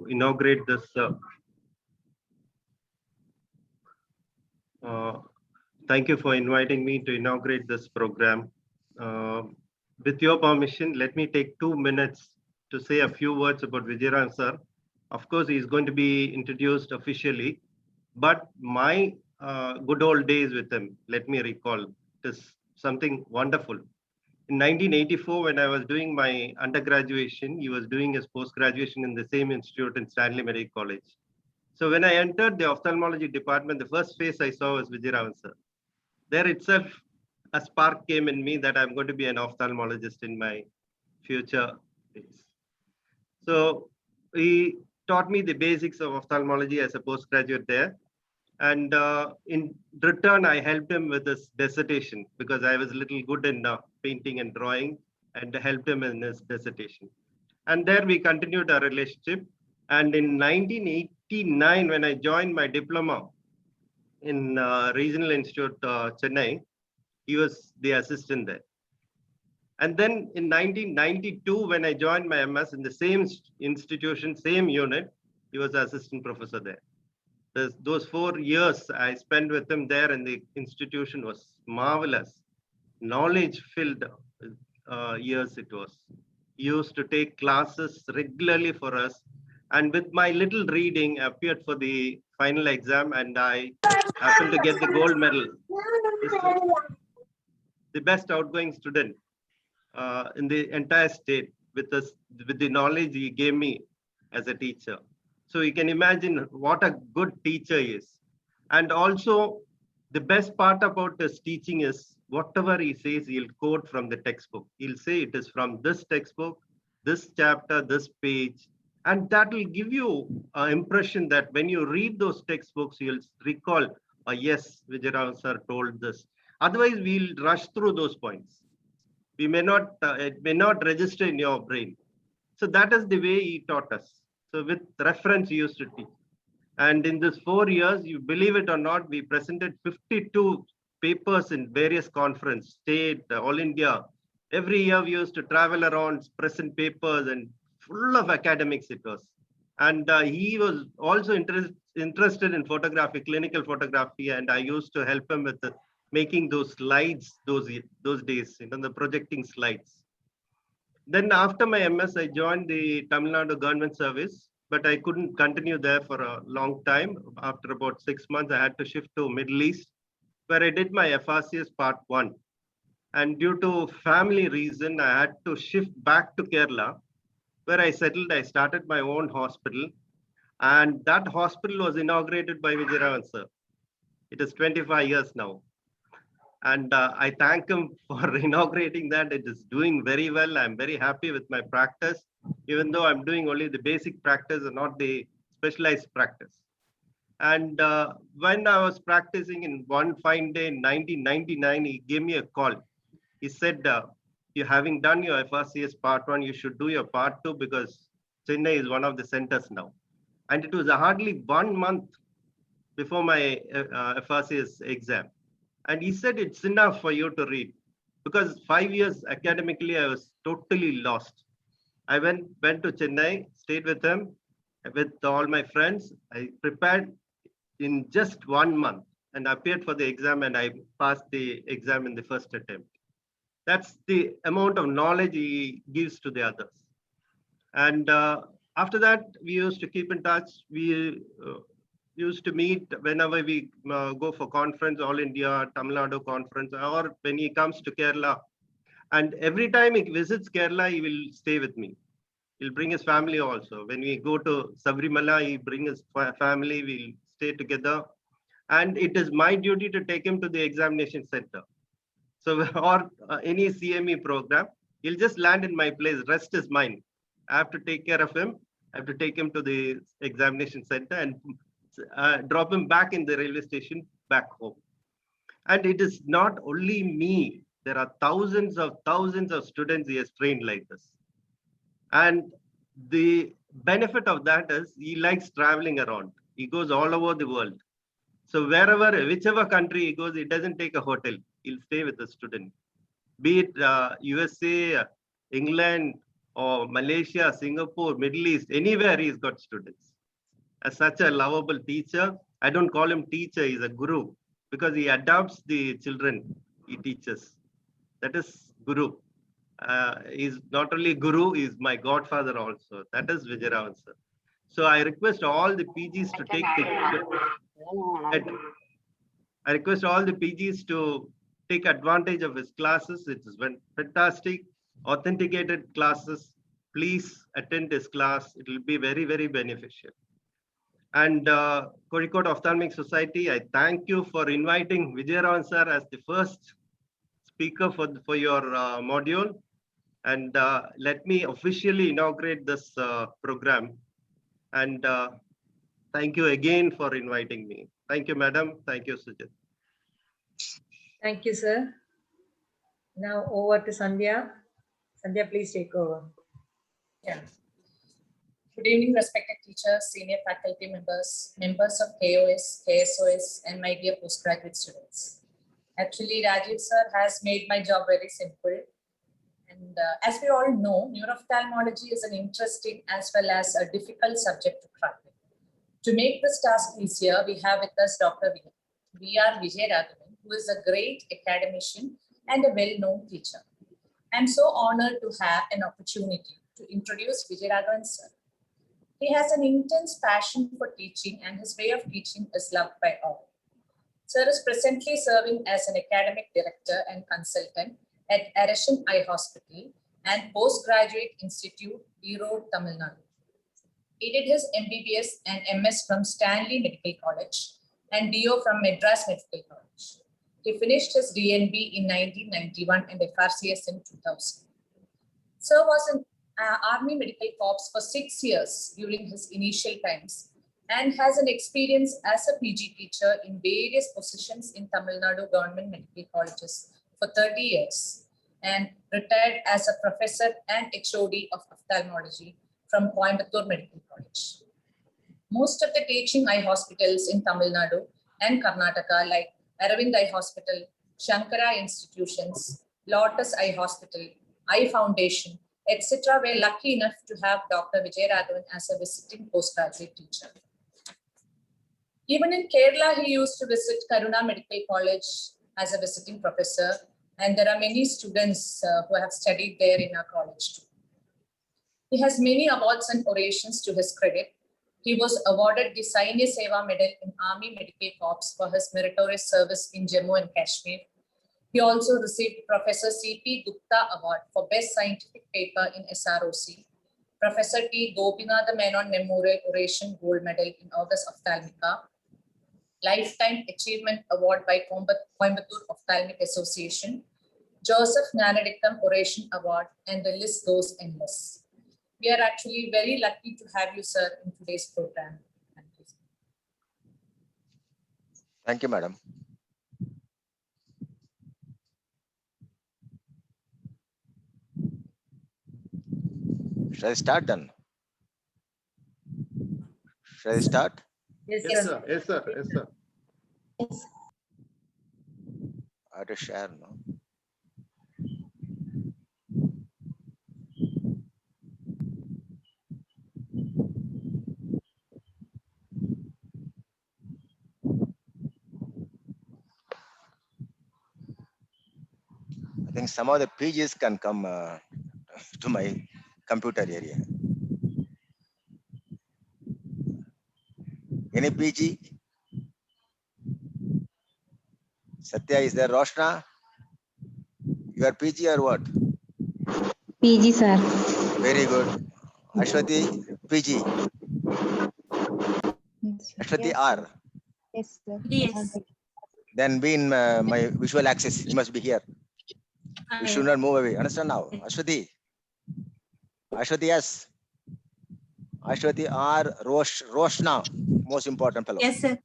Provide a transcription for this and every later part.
inaugurate this. Thank you for inviting me to inaugurate this program. With your permission, let me take 2 minutes to say a few words about Vijayaram sir. Of course, he is going to be introduced officially, but my good old days with him, let me recall, it is something wonderful. In 1984, when I was doing my undergraduation, he was doing his post-graduation in the same institute in Stanley Medical College. So when I entered the ophthalmology department, the first face I saw was Vijayaraman sir. There itself, a spark came in me that I'm going to be an ophthalmologist in my future days. So he taught me the basics of ophthalmology as a postgraduate there. And in return, I helped him with his dissertation because I was a little good in painting and drawing, and helped him in his dissertation. And there we continued our relationship. And in 1989, when I joined my diploma in Regional Institute, Chennai, he was the assistant there. And then in 1992, when I joined my MS in the same institution, same unit, he was the assistant professor there. Those 4 years I spent with him there in the institution was marvelous. Knowledge-filled years it was. He used to take classes regularly for us. And with my little reading, I appeared for the final exam and I happened to get the gold medal. The best outgoing student in the entire state with the knowledge he gave me as a teacher. So you can imagine what a good teacher he is. And also the best part about his teaching is whatever he says, he'll quote from the textbook. He'll say it is from this textbook, this chapter, this page. And that will give you an impression that when you read those textbooks, you'll recall, yes, Vijayaraman sir told this. Otherwise, we'll rush through those points. We may not, it may not register in your brain. So that is the way he taught us. So with reference, he used to teach. And in this 4 years, you believe it or not, we presented 52 papers in various conferences, state, all India. Every year we used to travel around, present papers, and full of academics it was. And he was also interested in photography, clinical photography, and I used to help him with making those slides those days, the projecting slides. Then after my MS, I joined the Tamil Nadu government service, but I couldn't continue there for a long time. After about 6 months, I had to shift to Middle East, where I did my FRCS Part 1. And due to family reason, I had to shift back to Kerala, where I settled. I started my own hospital. And that hospital was inaugurated by Vijayaraman sir. It is 25 years now. And I thank him for inaugurating that. It is doing very well. I'm very happy with my practice, even though I'm doing only the basic practice and not the specialized practice. And when I was practicing in one fine day in 1999, he gave me a call. He said, you're having done your FRCS Part 1, you should do your Part 2 because Chennai is one of the centers now. And it was hardly 1 month before my FRCS exam. And he said, it's enough for you to read. Because 5 years academically, I was totally lost. I went to Chennai, stayed with him, with all my friends. I prepared in just 1 month and appeared for the exam, and I passed the exam in the first attempt. That's the amount of knowledge he gives to the others. And after that, we used to keep in touch. We used to meet whenever we go for conference, All India, Tamil Nadu conference, or when he comes to Kerala. And every time he visits Kerala, he will stay with me. He'll bring his family also. When we go to Sabrimala, he brings his family, we'll stay together. And it is my duty to take him to the examination center. So, or any CME program, he'll just land in my place, rest is mine. I have to take care of him. I have to take him to the examination center and drop him back in the railway station back home. And it is not only me. There are thousands of students he has trained like this. And the benefit of that is he likes traveling around. He goes all over the world. So whichever country he goes, he doesn't take a hotel. He'll stay with the student. Be it USA, England, or Malaysia, Singapore, Middle East, anywhere he's got students. As such a lovable teacher, I don't call him teacher, he's a guru, because he adopts the children he teaches. That is guru. He's not only guru, he's my godfather also. That is Vijayaraman sir. So I request all the PGs to take I request all the PGs to take advantage of his classes. It is fantastic, authenticated classes. Please attend his class. It will be very, very beneficial. And Kozhikode Ophthalmic Society, I thank you for inviting Vijayaraman sir as the first speaker for your module. And let me officially inaugurate this program. And thank you again for inviting me. Thank you, madam. Thank you, Sujit. Thank you, sir. Now over to Sandhya. Sandhya, please take over. Yeah. Good evening, respected teachers, senior faculty members, members of KOS, KSOS, and my dear postgraduate students. Actually, Rajiv sir has made my job very simple. And as we all know, neurophthalmology is an interesting as well as a difficult subject to crack. To make this task easier, we have with us Dr. V.R. Vijayaraghavan, who is a great academician and a well-known teacher. I'm so honored to have an opportunity to introduce Vijayaraghavan sir. He has an intense passion for teaching and his way of teaching is loved by all. Sir is presently serving as an academic director and consultant at Arasan Eye Hospital and Postgraduate Institute, Erode, Tamil Nadu. He did his MBBS and MS from Stanley Medical College and DO from Madras Medical College. He finished his DNB in 1991 and FRCS in 2000. Sir was in Army Medical Corps for 6 years during his initial times and has an experience as a PG teacher in various positions in Tamil Nadu government medical colleges for 30 years and retired as a professor and HOD of ophthalmology from Coimbatore Medical College. Most of the teaching eye hospitals in Tamil Nadu and Karnataka like Aravind Eye Hospital, Shankara Institutions, Lotus Eye Hospital, Eye Foundation, etc. were lucky enough to have Dr. Vijayaraghavan as a visiting postgraduate teacher. Even in Kerala, he used to visit Karuna Medical College as a visiting professor, and there are many students who have studied there in our college too. He has many awards and orations to his credit. He was awarded the Sainya Seva Medal in Army Medical Corps for his meritorious service in Jammu and Kashmir. He also received Professor C.P. Gupta Award for Best Scientific Paper in SROC, Professor T. Gopinatha Menon Memorial Oration Gold Medal in August Ophthalmica, Lifetime Achievement Award by Coimbatore Ophthalmic Association, Joseph Nanadikam Oration Award, and the list goes endless. We are actually very lucky to have you, sir, in today's program. Thank you. Thank you, madam. Shall I start then? Shall I start? Yes, Yes, sir. sir. Yes, sir. Yes, sir. I have to share now. I think some of the PGs can come to my computer area. Any PG? Satya, is there Roshna? You are PG or what? PG, sir. Very good. Ashwati, PG. Ashwati Yes, R. Yes, sir. Yes. Then be in my visual access. You must be here. You should not move away. Understand now? Ashwati. Ashwati, yes. Ashwati R. Roshna. Most important fellow. Yes, sir.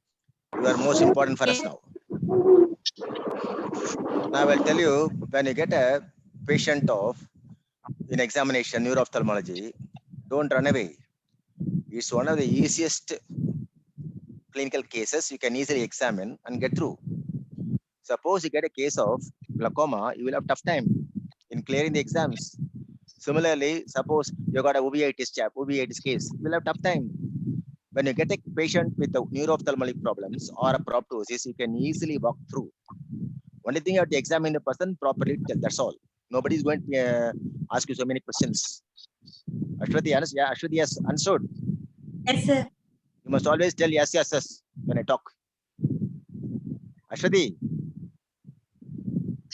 You are most important for us now. Now I will tell you, when you get a patient in examination, neuro-ophthalmology, don't run away. It's one of the easiest clinical cases you can easily examine and get through. Suppose you get a case of glaucoma, you will have tough time in clearing the exams. Similarly, suppose you got a uveitis case, you'll have tough time. When you get a patient with the neuro-ophthalmologic problems or a proptosis, you can easily walk through. Only thing you have to examine the person properly. That's all. Nobody is going to ask you so many questions. Ashwati, Ashwati has understood. Yes, sir. You must always tell yes, yes, yes when I talk. Ashwati.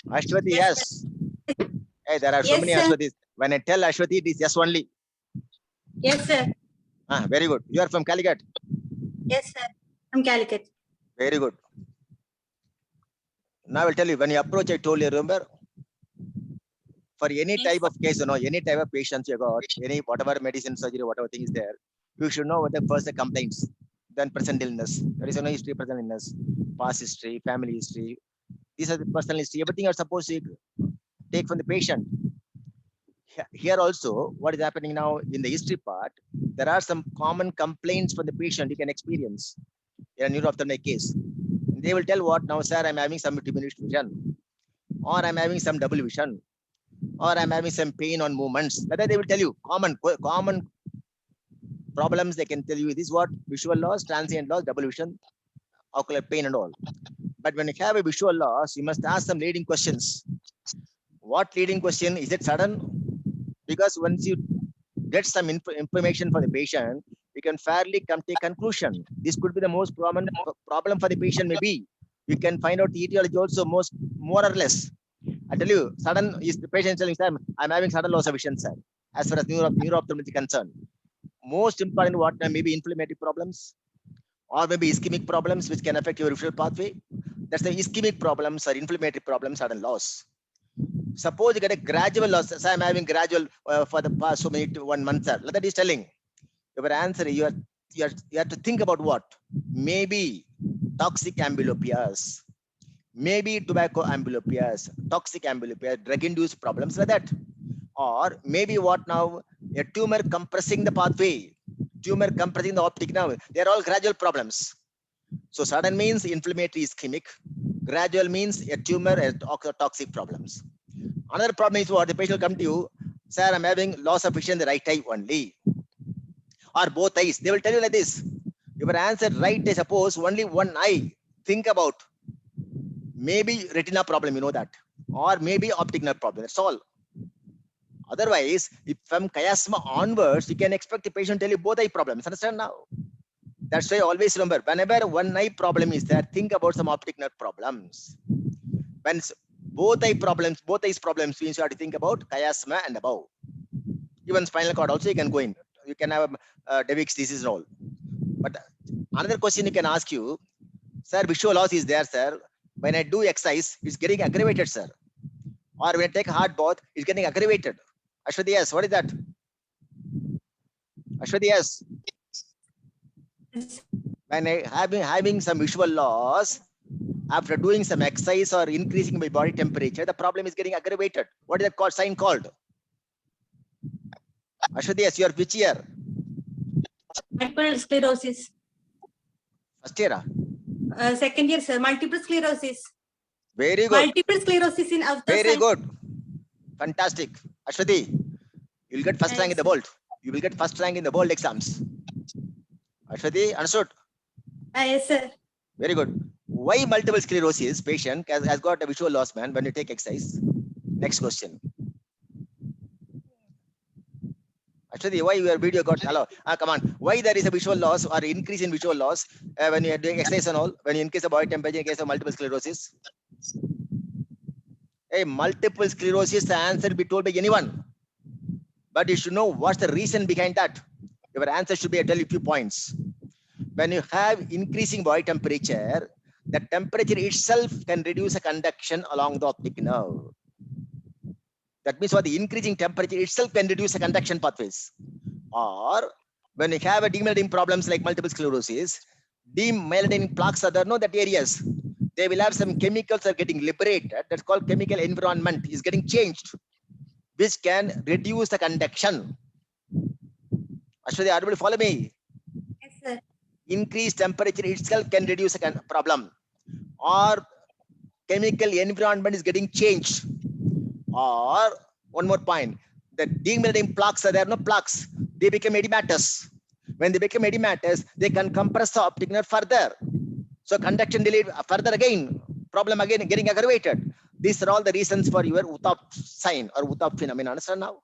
Ashwati, yes. Hey, there are so Yes, many sir. Ashwatis. When I tell Ashwati, it is yes only. Yes, sir. Very good. You are from Calicut. Yes, sir. I'm Calicut. Very good. Now I will tell you, when you approach, I told you, remember, for any type of case, any type of patients you got, any whatever medicine, surgery, whatever thing is there, you should know what the first complaints, then present illness. There is no history, present illness, past history, family history. These are the personal history. Everything you are supposed to take from the patient. Here also, what is happening now in the history part, there are some common complaints from the patient you can experience in a neuro-ophthalmic case. They will tell what now, sir, I'm having some diminished vision, or I'm having some double vision, or I'm having some pain on movements. That they will tell you common problems. They can tell you this what visual loss, transient loss, double vision, ocular pain and all. But when you have a visual loss, you must ask some leading questions. What leading question? Is it sudden? Because once you get some information for the patient, you can fairly come to a conclusion. This could be the most common problem for the patient. Maybe you can find out the etiology also more or less. I tell you, sudden is the patient telling them, I'm having sudden loss of vision, sir. As far as neuro-ophthalmology concerned, most important what maybe inflammatory problems or maybe ischemic problems which can affect your visual pathway. That's the ischemic problems or inflammatory problems, sudden loss. Suppose you get a gradual loss. So I'm having gradual for the past so many 1 month, sir. That is telling. Your answer, you have to think about what? Maybe toxic amblyopias, maybe tobacco amblyopias, toxic amblyopia, drug-induced problems like that. Or maybe what now? A tumor compressing the pathway, tumor compressing the optic nerve. They are all gradual problems. So sudden means inflammatory ischemic. Gradual means a tumor and toxic problems. Another problem is what the patient will come to you, sir, I'm having loss of vision in the right eye only, or both eyes. They will tell you like this. Your answer right, I suppose only one eye. Think about maybe retina problem, you know that, or maybe optic nerve problem. That's all. Otherwise, if from chiasma onwards, you can expect the patient to tell you both eye problems. Understand now? That's why always remember, whenever one eye problem is there, think about some optic nerve problems. When both eyes problems means you have to think about chiasma and above. Even spinal cord also you can go in. You can have Devick's disease and all. But another question you can ask you, sir, visual loss is there, sir. When I do exercise, it's getting aggravated, sir. Or when I take a hard bath, it's getting aggravated. Ashwati, yes. What is that? Ashwati, yes. When I having some visual loss, after doing some exercise or increasing my body temperature, the problem is getting aggravated. What is that sign called? Ashwati, yes, you are which year? Multiple sclerosis. First year? Second year, sir. Multiple sclerosis. Very good. Multiple sclerosis in after. Very good. Fantastic. Ashwati, you'll get first rank in the bold. You will get first rank in the bold exams. Ashwati, understood? Yes, sir. Very good. Why multiple sclerosis patient has got a visual loss, man, when you take exercise? Next question. Actually, why your video got hello? Come on. Why there is a visual loss or increase in visual loss when you are doing exercise and all? When you increase the body temperature in case of multiple sclerosis? Hey, multiple sclerosis, the answer will be told by anyone. But you should know what's the reason behind that. Your answer should be, I tell you a few points. When you have increasing body temperature, the temperature itself can reduce the conduction along the optic nerve. That means what the increasing temperature itself can reduce the conduction pathways. Or when you have a demyelinating problems like multiple sclerosis, demyelinating plaques are there, no, that areas. They will have some chemicals are getting liberated. That's called chemical environment is getting changed, which can reduce the conduction. Ashwati, are you able to follow me? Yes, sir. Increased temperature itself can reduce a problem, or chemical environment is getting changed, or one more point, the demyelinating plaques are there, no plaques. They become edematous. When they become edematous, they can compress the optic nerve further. So conduction delayed further again, problem again getting aggravated. These are all the reasons for your Utap sign or Utap phenomenon. Understand now?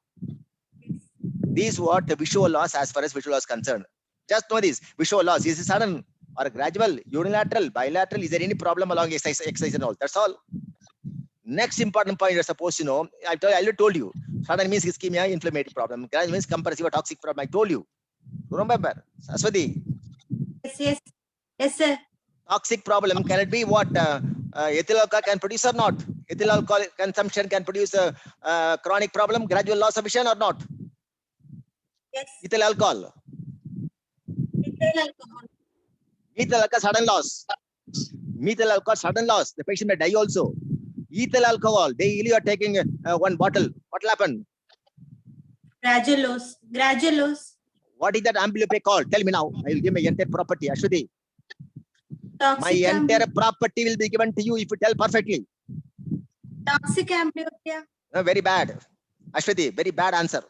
These what the visual loss as far as visual loss is concerned. Just know this, visual loss, is it sudden or gradual, unilateral, bilateral? Is there any problem along exercise and all? That's all. Next important point you're supposed to know, I already told you, sudden means ischemia, inflammatory problem. Gradual means compressive or toxic problem. I told you. Remember, Saraswati, Yes. Yes, sir. toxic problem, can it be what ethyl alcohol can produce or not? Ethyl alcohol consumption can produce a chronic problem, gradual loss of vision or not? Yes. Ethyl alcohol. Ethyl alcohol. Ethyl alcohol sudden loss. Methyl alcohol sudden loss. The patient may die also. Ethyl alcohol, daily you are taking one bottle. What will happen? Gradual loss. Gradual loss. What is that amblyopia called? Tell me now. I will give my entire property. Ashwati, my Toxic entire property will be given to you if you tell perfectly. toxic amblyopia. No, very bad. Ashwati, very bad answer.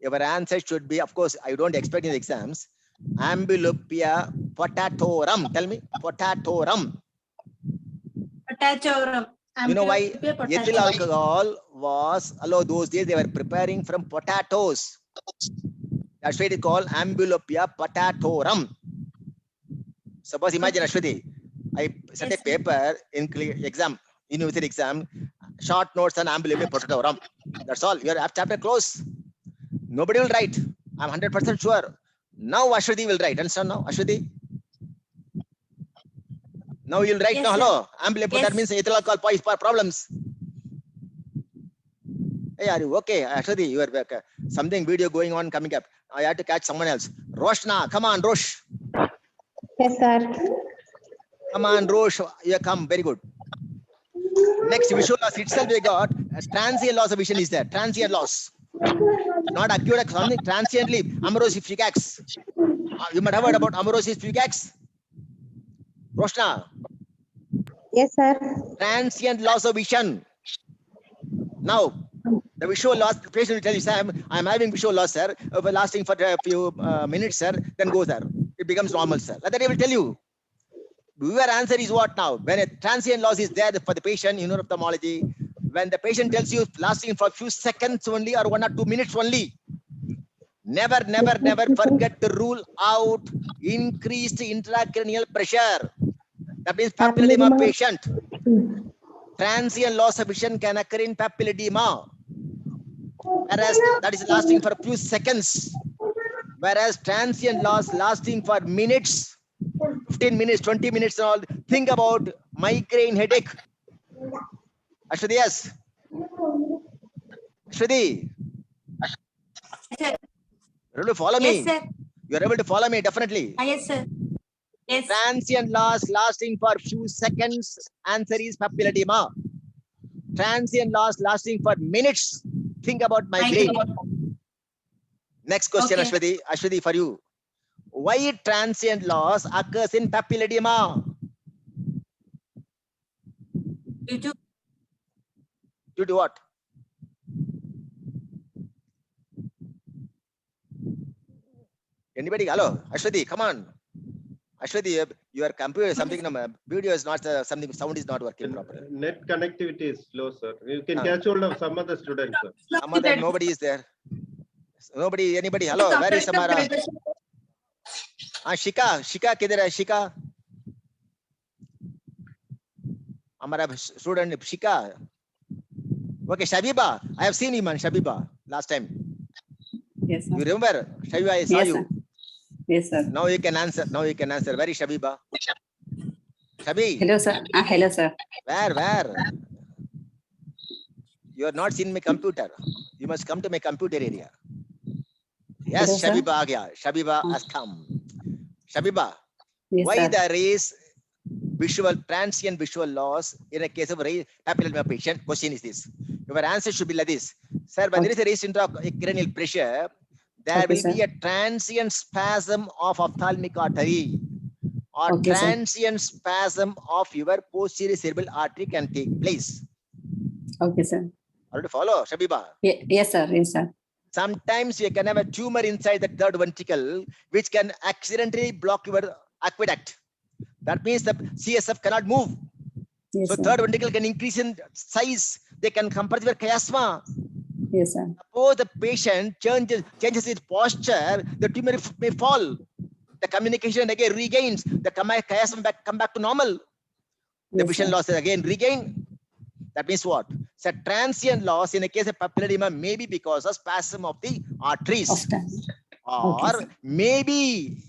Your answer should be, of course, I don't expect in the exams. Amblyopia potatorum. Tell me, potatorum. Potassium. You know why? Amblyopia Ethyl potassium. alcohol was, those days they were preparing from potatoes. That's why it is called amblyopia potatorum. Suppose imagine, Ashwati, I sent a Yes, sir. paper in exam, university exam, short notes on amblyopia potatorum. That's all. Your chapter close. Nobody will write. I'm 100% sure. Now Ashwati will write. Understand now, Ashwati? Now you'll write Yes, now, sir. hello. Amblyopia, that Yes. means ethyl alcohol problems. Hey, are you okay? Ashwati, you are something video going on coming up. I had to catch someone else. Roshna, come on, Rosh. Yes, sir. Come on, Rosh. You come. Very good. Next, visual loss itself we got. Transient loss of vision is there. Transient loss. Not acute, something transiently. Amaurosis fugax. You might have heard about amaurosis fugax. Roshna, Yes, sir. transient loss of vision. Now, the visual loss, the patient will tell you, Sam, I'm having visual loss, sir, lasting for a few minutes, sir, then go, sir. It becomes normal, sir. Like that I will tell you. Your answer is what now? When a transient loss is there for the patient in neuro-ophthalmology, when the patient tells you lasting for a few seconds only or 1 or 2 minutes only, never forget to rule out increased intracranial pressure. That means papilledema patient. Transient loss of vision can occur in papilledema, whereas that is lasting for a few seconds. Whereas transient loss lasting for minutes, 15 minutes, 20 minutes and all. Think about migraine headache. Ashwati, yes. Ashwati, Yes, sir. you're able to follow Yes, me. sir. You're able to follow me, definitely. Yes, sir. Yes. Transient loss lasting for few seconds. Answer is papilledema. Transient loss lasting for minutes. Think about migraine. Next question, Okay. Ashwati. Ashwati, for you. Why transient loss occurs in papilledema? Due to Due to what? Anybody? Hello, Ashwati, come on. Ashwati, your computer, something, video is not, something, sound is not working properly. Net connectivity is slow, sir. You can Ah. catch hold of some other students, sir. Some other, nobody is there. Nobody, anybody? Hello, where is Samara? Shika, kidhar hai? Shika? Hamara student, Shika. Okay, Shabiba. I have seen you, man, Shabiba, last time. Yes, sir. You remember? Shabiba, I saw Yes, you. sir. Yes, sir. Now you can answer. Now you can answer. Where is Shabiba? Shabi, Hello, sir. Hello, sir. where? You are not seen my computer. You must come to my computer area. Yes, Hello, sir. Shabiba aa gaya. Shabiba has come. Shabiba, Yes, why sir. there is transient visual loss in a case of papilledema patient? Question is this. Your answer should be like this. Sir, when there is a raised intracranial pressure, there Okay, will be sir. a transient spasm of ophthalmic artery or Okay, sir. transient spasm of your posterior cerebral artery can take place. Okay, sir. Are you to follow, Shabiba? Yes, sir. Yes, sir. Sometimes you can have a tumor inside the third ventricle, which can accidentally block your aqueduct. That means the CSF cannot move. Yes, So sir. third ventricle can increase in size. They can compress your chiasma. Yes, sir. Suppose the patient changes its posture, the tumor may fall. The communication again regains. The chiasma come back to normal. The Yes, vision sir. loss is again regain. That means what? So transient loss in a case of papillary edema may be because of spasm of the arteries, Of time. or sir. maybe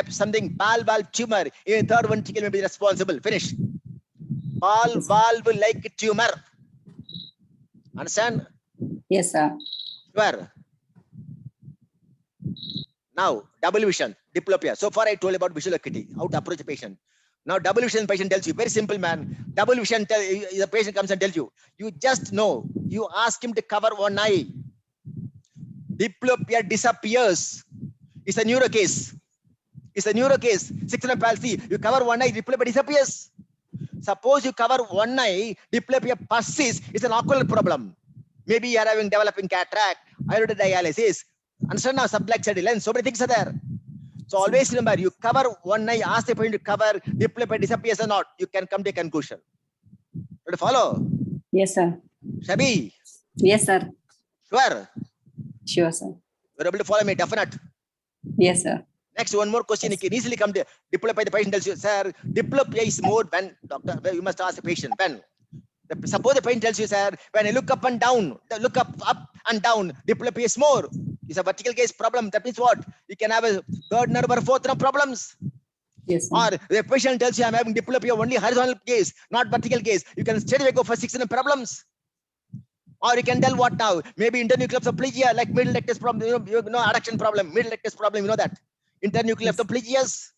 something ball valve tumor in third ventricle may be responsible. Finish. Ball Okay, sir. valve like tumor. Understand? Yes, sir. Sure. Now, double vision, diplopia. So far, I told you about visual acuity, how to approach a patient. Now, double vision patient tells you, very simple, man. Double vision, the patient comes and tells you, you just know, you ask him to cover one eye. Diplopia disappears. It's a neuro case. It's a neuro case. 600 palsy, you cover one eye, diplopia disappears. Suppose you cover one eye, diplopia persists, it's an ocular problem. Maybe you are having developing cataract, iododialysis. Understand now, subluxury lens, so many things are there. So always remember, you cover one eye, ask the patient to cover, diplopia disappears or not, you can come to a conclusion. Did you follow? Yes, sir. Shabi, Yes, sir. sure. Sure, sir. You're able to follow me, definite. Yes, sir. Next, one more question. You can easily come to diplopia. The patient tells you, sir, diplopia is more when, doctor, you must ask the patient, when. Suppose the patient tells you, sir, when I look up and down, look up and down, diplopia is more. It's a vertical gaze problem. That means what? You can have a third nerve or fourth nerve problems. Yes, sir. Or the patient tells you, I'm having diplopia, only horizontal gaze, not vertical gaze. You can straight away go for 6 nerve problems. Or you can tell what now? Maybe internuclear hemiplegia, like middle rectus problem, you know, adduction problem, middle rectus problem, you know that. Internuclear Yes. hemiplegias.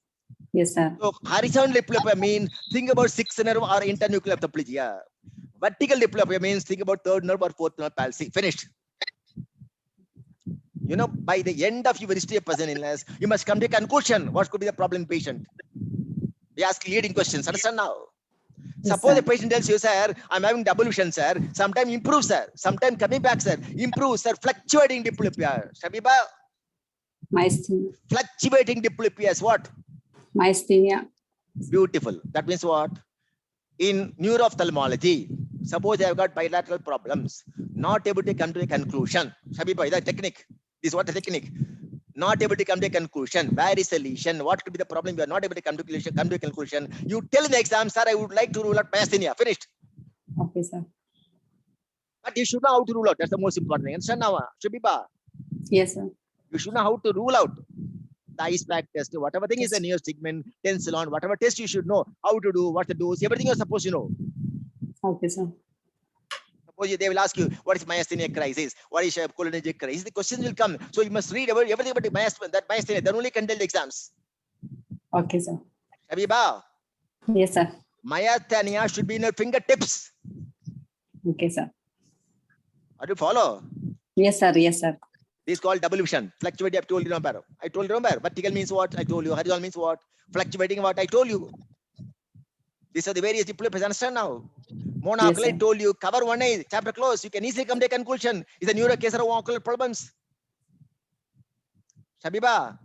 Yes, sir. So horizontal diplopia means think about 6 nerve or internuclear hemiplegia. Vertical diplopia means think about third nerve or fourth nerve palsy. Finished. You know, by the end of your history of person illness, you must come to a conclusion. What could be the problem patient? We ask leading questions. Understand now? Yes, Suppose sir. the patient tells you, sir, I'm having double vision, sir. Sometimes improve, sir. Sometimes coming back, sir. Improve, sir. Fluctuating diplopia. Shabiba, Myasthenia. fluctuating diplopia is what? Myasthenia. Beautiful. That means what? In neuro-ophthalmology, suppose I have got bilateral problems, not able to come to a conclusion. Shabiba, is that technique? This is what the technique. Not able to come to a conclusion. Where is the lesion? What could be the problem? You are not able to come to a conclusion. You tell in the exam, sir, I would like to rule out myasthenia. Finished. Okay, sir. But you should know how to rule out. That's the most important thing. Understand now, Shabiba? Yes, sir. You should know how to rule out. The IcePack test, whatever thing is the neostigmin, tensilon, whatever test you should know how to do, what to do, everything you're supposed to know. Okay, sir. Suppose they will ask you, what is myasthenia crisis? What is cholinergic crisis? The questions will come. So you must read about everything about myasthenia. Then only can tell the exams. Okay, sir. Habiba, Yes, sir. myasthenia should be in your fingertips. Okay, sir. Are you follow? Yes, sir. Yes, sir. This is called double vision. Fluctuating, I told you, remember. I told you, remember. Vertical means what? I told you. Horizontal means what? Fluctuating what? I told you. These are the various diplomas. Understand now? Monocular, Yes, I sir. told you. Cover one eye. Chapter close. You can easily come to a conclusion. Is a neuro case or ocular problems? Shabiba.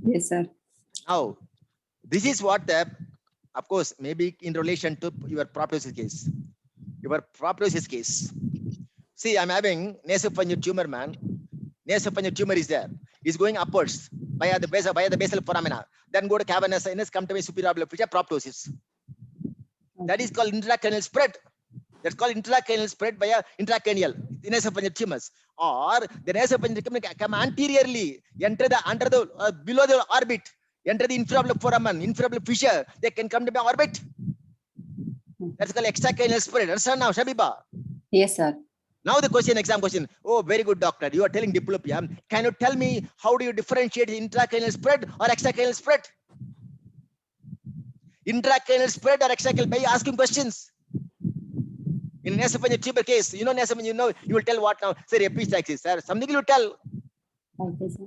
Yes, sir. Now, this is what the, of course, maybe in relation to your proptosis case. Your proptosis case. See, I'm having nasopharyngeal tumor, man. Nasopharyngeal tumor is there. It's going upwards via the basal foramina. Then go to cavernous sinus, come to my superior which are proptosis. That is called intracranial spread. That's called intracranial spread via intracranial nasopharyngeal tumors. Or the nasopharyngeal tumor come anteriorly, enter the under the below the orbit, enter the infraocular foramen, infraocular fissure. They can come to my orbit. That's called extracranial spread. Understand now, Shabiba? Yes, sir. Now the question, exam question. Oh, very good, doctor. You are telling diplopia. Can you tell me how do you differentiate intracranial spread or extracranial spread? Intracranial spread or extracranial by asking questions. In nasopharyngeal tumor case, you know nasopharyngeal, you will tell what now? Sir, epistaxis, sir. Something you will tell. Okay, sir.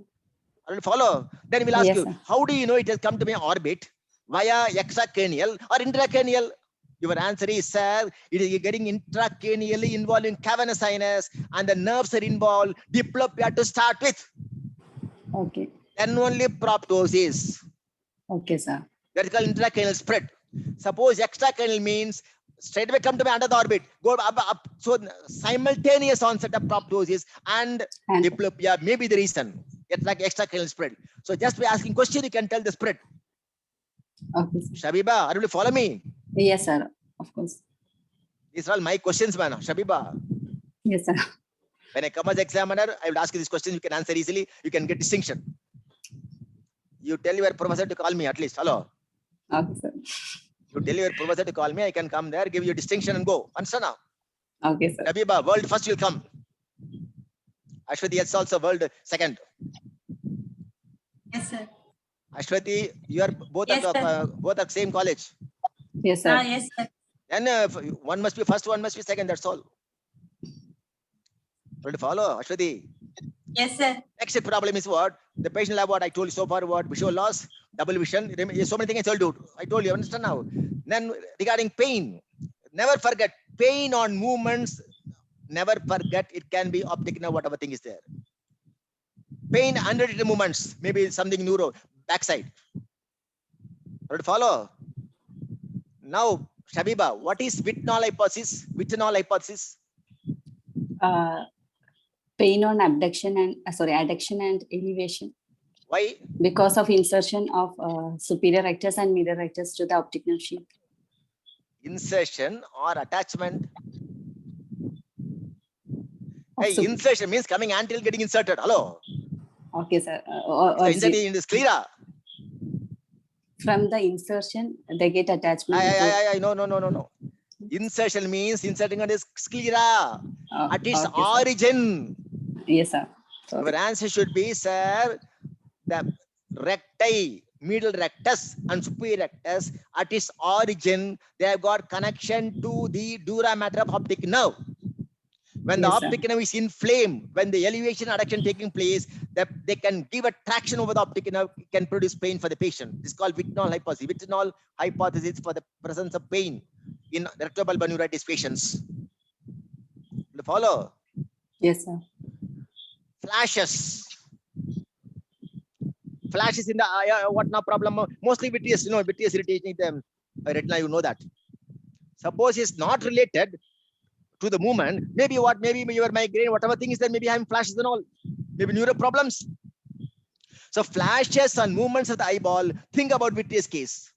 I will follow. Then we'll ask Yes, you, sir. how do you know it has come to my orbit via extracranial or intracranial? Your answer is, sir, it is getting intracranially involving cavernous sinus and the nerves are involved. Diplopia to start with. Okay. Then only proptosis. Okay, sir. That is called intracranial spread. Suppose extracranial means straight away come to me under the orbit, go up. So simultaneous onset of proptosis and And diplopia may be the reason. It's like extracranial spread. So just by asking question, you can tell the spread. okay, sir. Shabiba, are you able to follow me? Yes, sir. Of course. These are all my questions, man. Shabiba, Yes, sir. when I come as examiner, I will ask you these questions. You can answer easily. You can get distinction. You tell your professor to call me at least. Hello. Okay, sir. You tell your professor to call me. I can come there, give you distinction and go. Understand now? Okay, sir. Shabiba, world first will come. Ashwati, it's also world second. Yes, sir. Ashwati, you are both Yes, both at same college. Yes, sir. Yes, sir. Then one must be first, one must be second. That's all. Try to follow, Ashwati. Yes, sir. Next problem is what? The patient lab, what I told you so far, what visual loss, double vision. So many things I told you. I told you, understand now. Then regarding pain, never forget pain on movements. Never forget it can be optic nerve, whatever thing is there. Pain under the movements, maybe something neuro, backside. Try to follow. Now, Shabiba, what is Whitnall hypothesis? Whitnall hypothesis. Pain on abduction and adduction and elevation Why? because of insertion of superior rectus and middle rectus to the optic nerve sheath. Insertion or attachment? Of Hey, sup- insertion means coming until getting inserted. Hello. Okay, sir. Inserting in the sclera. From the insertion, they get attachment. to- No. Insertion means inserting on the sclera at its okay, sir. origin. Yes, sir. Sorry. Your answer should be, sir, the recti, middle rectus and superior rectus at its origin, they have got connection to the dura mater of optic nerve. When the Yes, sir. optic nerve is inflamed, when the elevation adduction taking place, they can give a traction over the optic nerve, can produce pain for the patient. This is called Whitnall hypothesis. Whitnall hypothesis for the presence of pain in retrobulbar neuritis patients. Follow? Yes, sir. Flashes. Flashes in the eye, what now problem? Mostly vitreous, vitreous irritating them. Retina, you know that. Suppose it's not related to the movement, maybe your migraine, whatever thing is there, maybe having flashes and all, maybe neuro problems. So flashes and movements of the eyeball, think about vitreous case.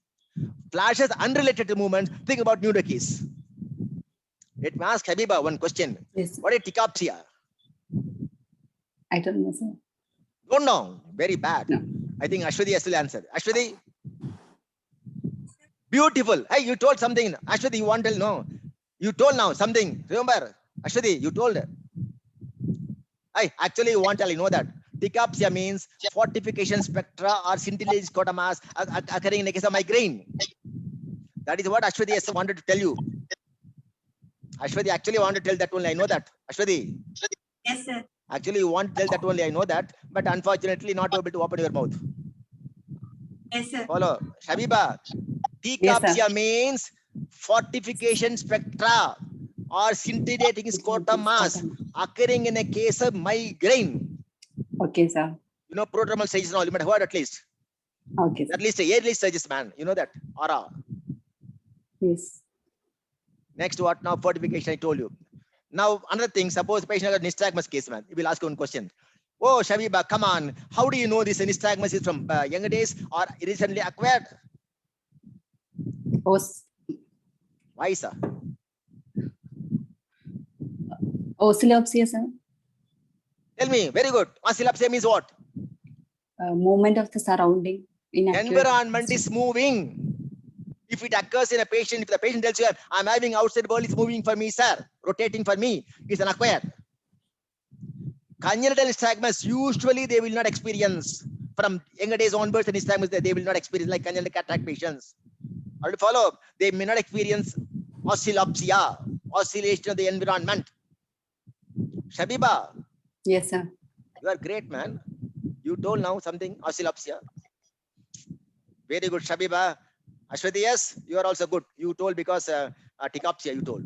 Flashes unrelated to movements, think about neuro case. Let me ask Habiba one question. Yes, What is tachopsia? I don't know, sir. Don't know. Very bad. No. I think Ashwati has to answer. Ashwati? Beautiful. Hey, you told something. Ashwati, you want to tell? No. You told now something. Remember? Ashwati, you told. Hey, actually, you want to tell. You know that. Tachopsia means fortification spectra or scintillation scotomas occurring in the case of migraine. That is what Ashwati has wanted to tell you. Ashwati actually wanted to tell that only. I know that. Ashwati. Yes, sir. Actually, you want to tell that only. I know that. But unfortunately, not able to open your mouth. Yes, sir. Follow. Shabiba. Yes, Tachopsia sir. means fortification spectra or scintillating scotomas occurring in a case of migraine. Okay, sir. Prodromal stages and all. You might have heard at least. Okay, sir. At least early stages, man. You know that. Aura. Yes. Next, what now? Fortification, I told you. Now, another thing, suppose the patient has a nystagmus case, man. We'll ask you one question. Oh, Shabiba, come on. How do you know this nystagmus is from younger days or recently acquired? Why, sir? Oscillopsia, sir. Tell me. Very good. Oscillopsia means what? Movement of the surrounding. Environment is moving. If it occurs in a patient, if the patient tells you, I'm having outside world is moving for me, sir, rotating for me, it's an acquired. Congenital nystagmus, usually they will not experience. From younger days onwards, the nystagmus, they will not experience like congenital cataract patients. Or to follow, they may not experience oscillopsia, oscillation of the environment. Shabiba, Yes, sir. you are great, man. You told now something, oscillopsia. Very good, Shabiba. Ashwati, yes, you are also good. You told because tachypsia, you told.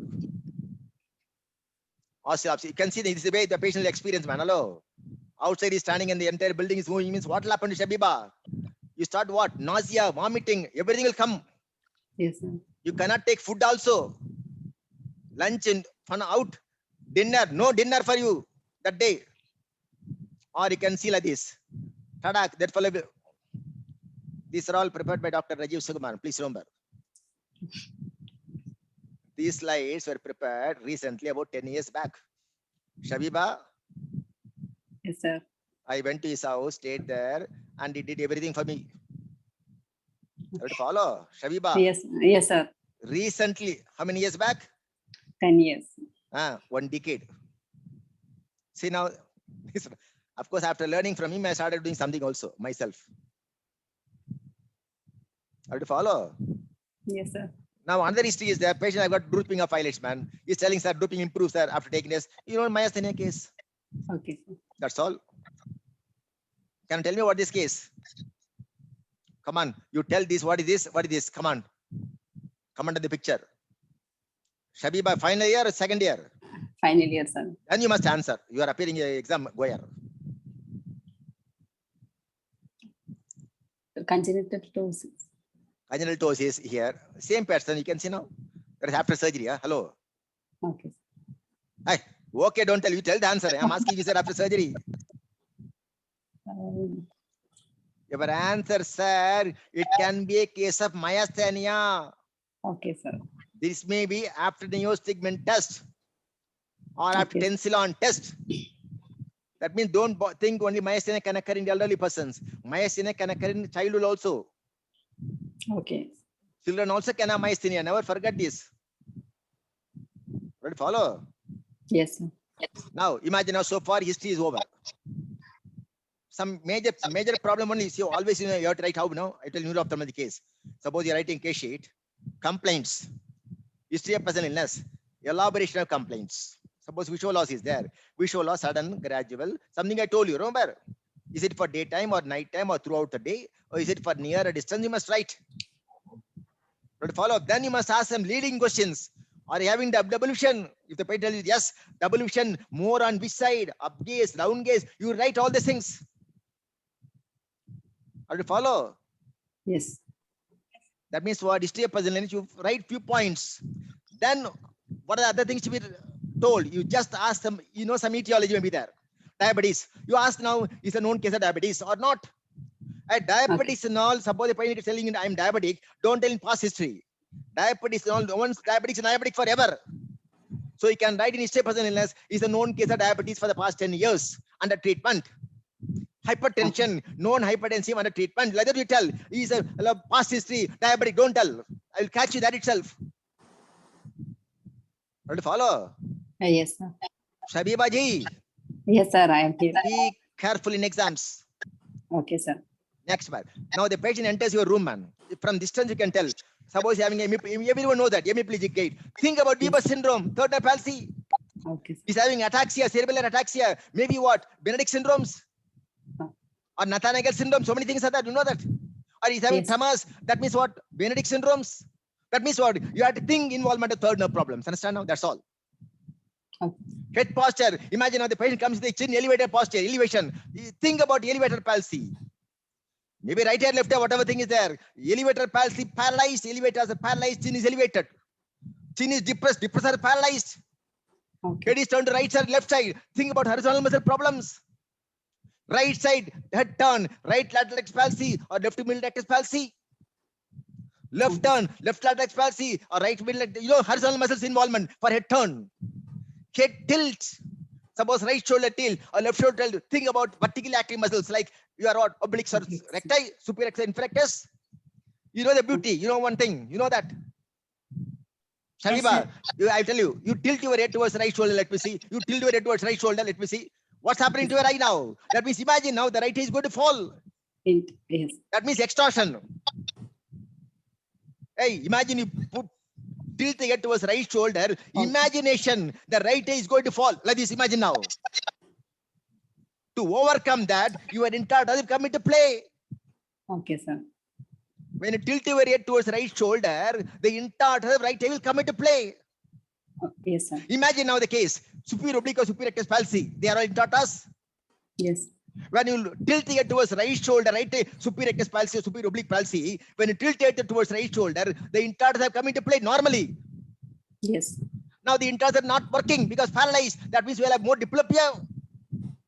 Oscillopsia. You can see this is the way the patient will experience, man. Hello. Outside is standing and the entire building is moving. Means what will happen to Shabiba? You start what? Nausea, vomiting, everything will come. Yes, sir. You cannot take food also. Lunch and fun out. Dinner, no dinner for you that day. Or you can see like this. Tadak, that fellow. These are all prepared by Dr. Rajiv Sukumaran. Please remember. These slides were prepared recently, about 10 years back. Shabiba, Yes, sir. I went to his house, stayed there, and he did everything for me. You have to follow. Shabiba, Yes, yes, sir. recently, how many years back? 10 years. 1 decade. See now, of course, after learning from him, I started doing something also myself. Have to follow. Yes, sir. Now, another history is there. Patient, I've got drooping of eyelids, man. He's telling, sir, drooping improves, sir, after taking this. You know, myasthenia case. Okay, sir. That's all. Can you tell me what this case? Come on, you tell this. What is this? What is this? Come on. Come under the picture. Shabiba, final year or second year? Final year, sir. Then you must answer. You are appearing in exam goer. Congenital ptosis. Congenital ptosis here. Same person, you can see now. That is after surgery. Hello. Okay. Hey, okay, don't tell. You tell the answer. I'm asking you, sir, after surgery. Your answer, sir, it can be a case of myasthenia. Okay, sir. This may be after neostigmine test or after Okay. tensilon test. That means don't think only myasthenia can occur in the elderly persons. Myasthenia can occur in childhood also. Okay. Children also can have myasthenia. Never forget this. Right, follow? Yes, sir. Now, imagine now so far history is over. Some major problem only. See, always you have to write how now. I tell neuro-ophthalmology case. Suppose you're writing case sheet, complaints, history of personal illness, elaboration of complaints. Suppose visual loss is there. Visual loss, sudden, gradual. Something I told you, remember? Is it for daytime or nighttime or throughout the day? Or is it for near or distance? You must write. But follow up. Then you must ask some leading questions. Are you having double vision? If the patient tells you yes, double vision, more on which side, up gaze, down gaze, you write all these things. Are you follow? Yes. That means what history of personal illness, you write few points. Then what are the other things to be told? You just ask them, you know, some etiology may be there. Diabetes. You ask now, is a known case of diabetes or not? At diabetes and all, suppose the patient is telling you I'm diabetic, don't tell him past history. Diabetes and all, once diabetic is diabetic forever. So you can write in history of personal illness is a known case of diabetes for the past 10 years under treatment. Hypertension, known hypertensive under treatment. Whether you tell is a past history, diabetic, don't tell. I will catch you that itself. Want to follow? Yes, sir. Shabiba ji, Yes, sir. I am here. be careful in exams. Okay, sir. Next one. Now the patient enters your room, man. From distance you can tell. Suppose having everyone knows that hemiplegic gait. Think about Weber syndrome, third nerve palsy. Okay, sir. He's having ataxia, cerebellar ataxia. Maybe what? Benedict syndromes or Nathaniel syndrome. So many things are that. You know that. Or he's having Yes. tremors. That means what? Benedict syndromes. That means what? You have to think involvement of third nerve problems. Understand now? That's all. Okay. Head posture. Imagine how the patient comes with the chin elevated posture, elevation. Think about elevator palsy. Maybe right here, left here, whatever thing is there. Elevator palsy, paralyzed. Elevators are paralyzed. Chin is elevated. Chin is depressed. Depressed are paralyzed. Okay. Head is turned to right side, left side. Think about horizontal muscle problems. Right side, head turn. Right lateral palsy or left middle rectus palsy. Left turn, left lateral palsy or right middle, horizontal muscles involvement for head turn. Head tilt. Suppose right shoulder tilt or left shoulder tilt. Think about vertically active muscles like your obliques or recti, superior rectus, inferior rectus. You know the beauty. You know one thing. You know that. Shabiba, I tell you, you tilt your head towards right shoulder. Let me see. You tilt your head towards right shoulder. Let me see. What's happening to your eye now? That means imagine now the right eye is going to fall. Yes. That means extortion. Hey, imagine you tilt the head towards right shoulder. Imagination, the right eye is going to fall. Like this, imagine now. To overcome that, your entire doesn't come into play. Okay, sir. When you tilt your head towards right shoulder, the entire right eye will come into play. Yes, sir. Imagine now the case, superior oblique or superior rectus palsy. They are all intartas. Yes. When you tilt it towards right shoulder, right eye, superior rectus palsy or superior oblique palsy, when you tilt it towards right shoulder, the intartars have come into play normally. Yes. Now the intartars are not working because paralyzed. That means we'll have more diplopia.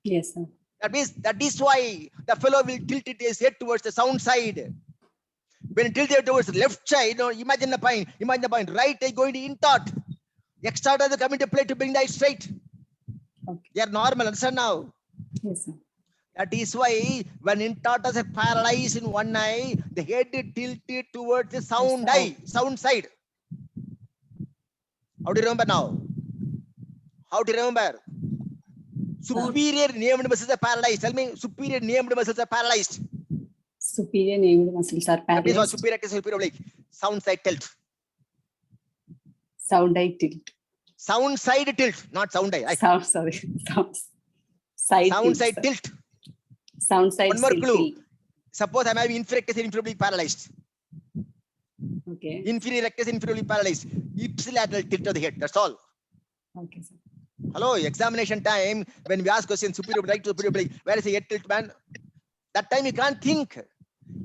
Yes, sir. That is why the fellow will tilt his head towards the sound side. When you tilt it towards the left side, imagine the point. Imagine the point. Right eye going to intart. External come into play to bring the eye straight. Okay. They are normal. Understand now? Yes, sir. That is why when intartars are paralyzed in one eye, the head is tilted towards the sound eye, sound side. How do you remember now? How do you remember? Superior named muscles are paralyzed. Tell me, superior named muscles are paralyzed. Superior named muscles are That is what paralyzed. superior rectus, superior oblique. Sound side tilt. Sound eye tilt. Sound side tilt, not sound eye. Sound, sorry. Sound side Sound tilt, side sir. tilt. Sound side One more tilt. clue. Suppose I'm having inferior rectus and inferior oblique paralyzed. Okay. Inferior rectus, inferior oblique paralyzed. Ipsilateral tilt of the head. That's all. Okay, sir. Hello, examination time. When we ask questions, superior right to superior oblique, where is the head tilt, man? That time you can't think.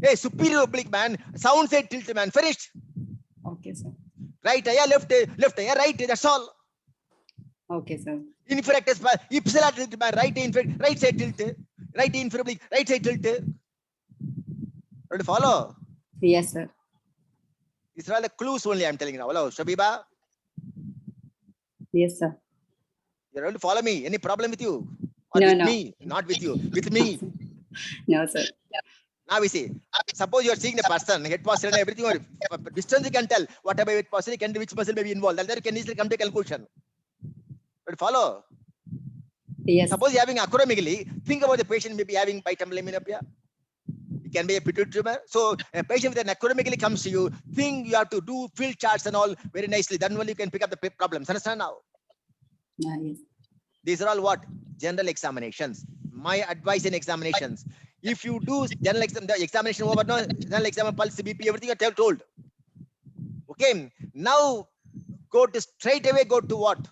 Hey, superior oblique, man. Sound side tilt, man. Finished. Okay, sir. Right eye, left eye, right eye. That's all. Okay, sir. Inferior rectus, ipsilateral tilt, man. Right eye, inferior, right side tilt. Right eye, inferior oblique, right side tilt. Ready to follow? Yes, sir. These are all the clues only I'm telling you now. Hello, Shabiba. Yes, sir. You're able to follow me. Any problem with you? Or No, with no. me? Not with you. With me. No, sir. Now we see. Suppose you're seeing the person, head posture and everything, or distance you can tell. Whatever head posture you can do, which muscle may be involved. And there you can easily come to a conclusion. But follow. Yes. Suppose you're having acromegaly, think about the patient may be having bituminal myopia. It can be a pituitary tumor. So a patient with an acromegaly comes to you, think you have to do field charts and all very nicely. Then only you can pick up the problems. Understand now? Yes. These are all what? General examinations. My advice in examinations. If you do general examination over, no, general exam, pulse, BP, everything you're told. Okay. Now straight away go to what?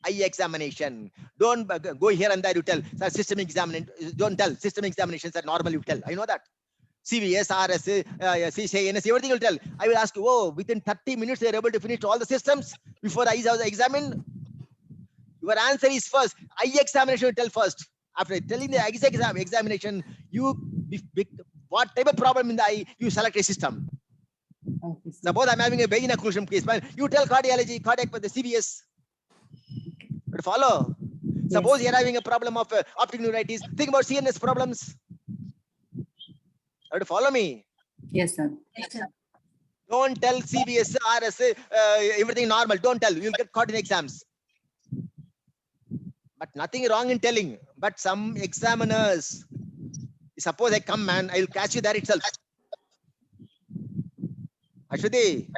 Eye examination. Don't go here and there. You tell. Sir, system examination. Don't tell. System examinations are normal. You tell. I know that. CVS, RS, CCI, NS, everything you'll tell. I will ask you, oh, within 30 minutes, they're able to finish all the systems before eyes are examined. Your answer is first. Eye examination will tell first. After telling the examination, what type of problem in the eye, you select a system. Okay, sir. Suppose I'm having a vein occlusion case, but you tell cardiology, cardiac for the CVS. But follow. Suppose you're having a problem of optic neuritis, think about CNS problems. Follow me. Yes, sir. Yes, sir. Don't tell CVS, RS, everything normal. Don't tell. You'll get caught in exams. But nothing wrong in telling. But some examiners, suppose I come, man, I will catch you there itself. Ashwati,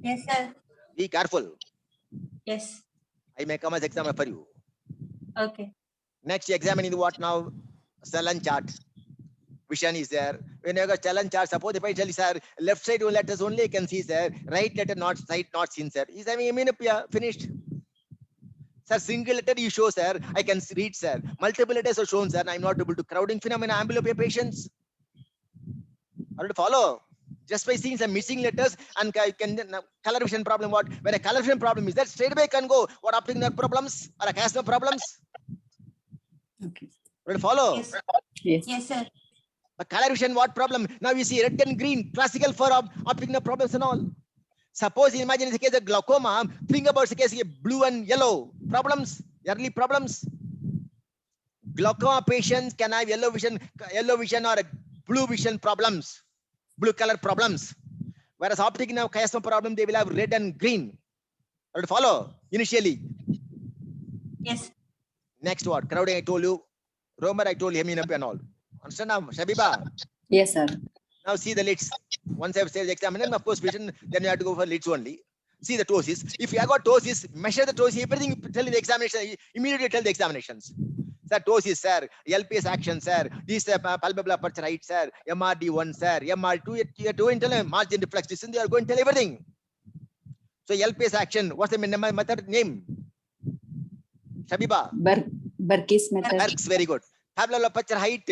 Yes, sir. be careful. Yes. I may come as examiner for you. Okay. Next, you examining the what now? Challenge chart. Vision is there. When you got challenge chart, suppose if I tell you, sir, left side letters only I can see, sir. Right letter not, side not seen, sir. He's having a myopia. Finished. Sir, single letter you show, sir. I can read, sir. Multiple letters are shown, sir. I'm not able to. Crowding phenomena, amblyopia patients. How to follow? Just by seeing some missing letters and color vision problem. What? When a color vision problem is that straight away can go. What optic nerve problems or a chiasma problems? Okay. How to follow? Yes. Yes. Yes, sir. But color vision, what problem? Now you see red and green, classical for optic nerve problems and all. Suppose you imagine in the case of glaucoma, think about the case of blue and yellow problems, early problems. Glaucoma patients can have yellow vision or blue vision problems, blue color problems. Whereas optic nerve chiasma problem, they will have red and green. How to follow? Initially. Yes. Next what? Crowding, I told you. Romer, I told you, hemianopia and all. Understand now, Shabiba? Yes, sir. Now see the lids. Once I've said the examination, of course, vision, then you have to go for lids only. See the ptosis. If you have got ptosis, measure the ptosis, everything you tell in the examination, immediately tell the examinations. Sir, ptosis, sir. LPS action, sir. This palpebral aperture height, sir. MRD1, sir. MR2, you are going to tell margin reflex distance. You are going to tell everything. So LPS action. What's the method name? Shabiba. Burki's method. Berg's very good. Palpebral aperture height.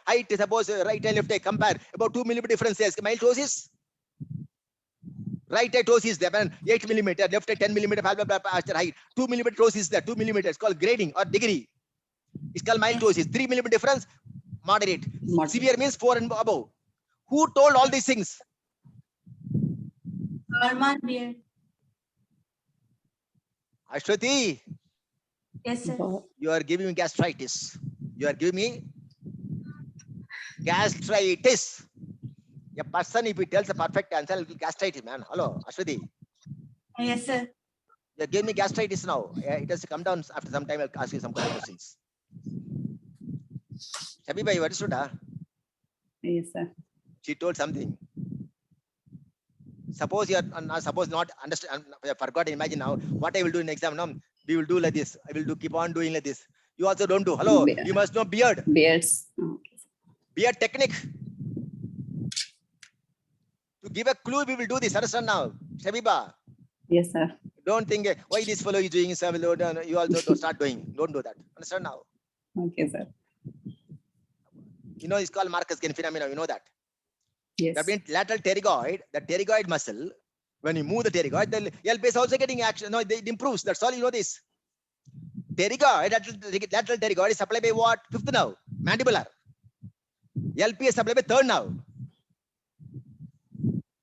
Height is suppose right and left eye. Compare about 2 millimeter differences. Mild ptosis. Right eye ptosis there, 8 millimeter. Left eye 10 millimeter palpebral aperture height. 2 millimeter ptosis there. 2 millimeters called grading or degree. It's called mild ptosis. 3 millimeter difference. Moderate. Severe means 4 and above. Who told all these things? Normal beard. Ashwati, Yes, sir. you are giving me gastritis. You are giving me gastritis. A person, if he tells a perfect answer, it will gastritis, man. Hello, Ashwati. Yes, sir. You are giving me gastritis now. It has to come down after some time. I'll ask you some questions. Shabiba, you understood, huh? Yes, sir. She told something. Suppose you are suppose not understand. I forgot. Imagine now what I will do in exam. Now we will do like this. I will do keep on doing like this. You also don't do. Hello, you must know beard. Beards. Okay. Beard technique. To give a clue, we will do this. Understand now, Shabiba? Yes, sir. Don't think why this fellow is doing so. You also don't start doing. Don't do that. Understand now? Okay, sir. You know it's called Marcus Gain phenomenon. You know that. Yes. That means lateral pterygoid, the pterygoid muscle. When you move the pterygoid, the LP is also getting action. No, it improves. That's all you know this. Pterygoid, lateral pterygoid is supplied by what? Fifth nerve, mandibular. LP is supplied by third nerve.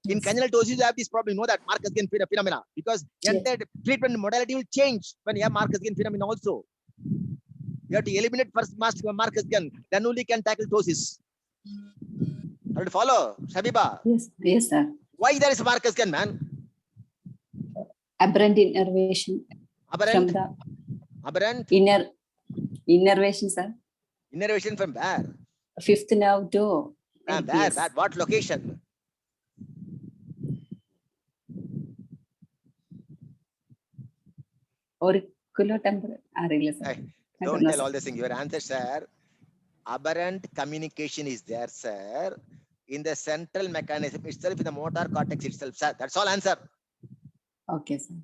In congenital ptosis, you have this problem. You know that Marcus Gain phenomena because entire treatment modality will change when you have Marcus Gain phenomena also. You have to eliminate first Marcus Gain, then only can tackle ptosis. Have to follow, Shabiba? Yes. Yes, sir. Why there is Marcus Gain, man? Aberrant innervation from Aberrant, the aberrant innervation, sir. innervation from where? Fifth nerve to Where? LPS. Where? What location? Auriculotemporal. Sir. Hey, I don't know, tell sir. all this thing. Your answer, sir. Aberrant communication is there, sir. In the central mechanism itself, in the motor cortex itself, sir. That's all answer. Okay, sir.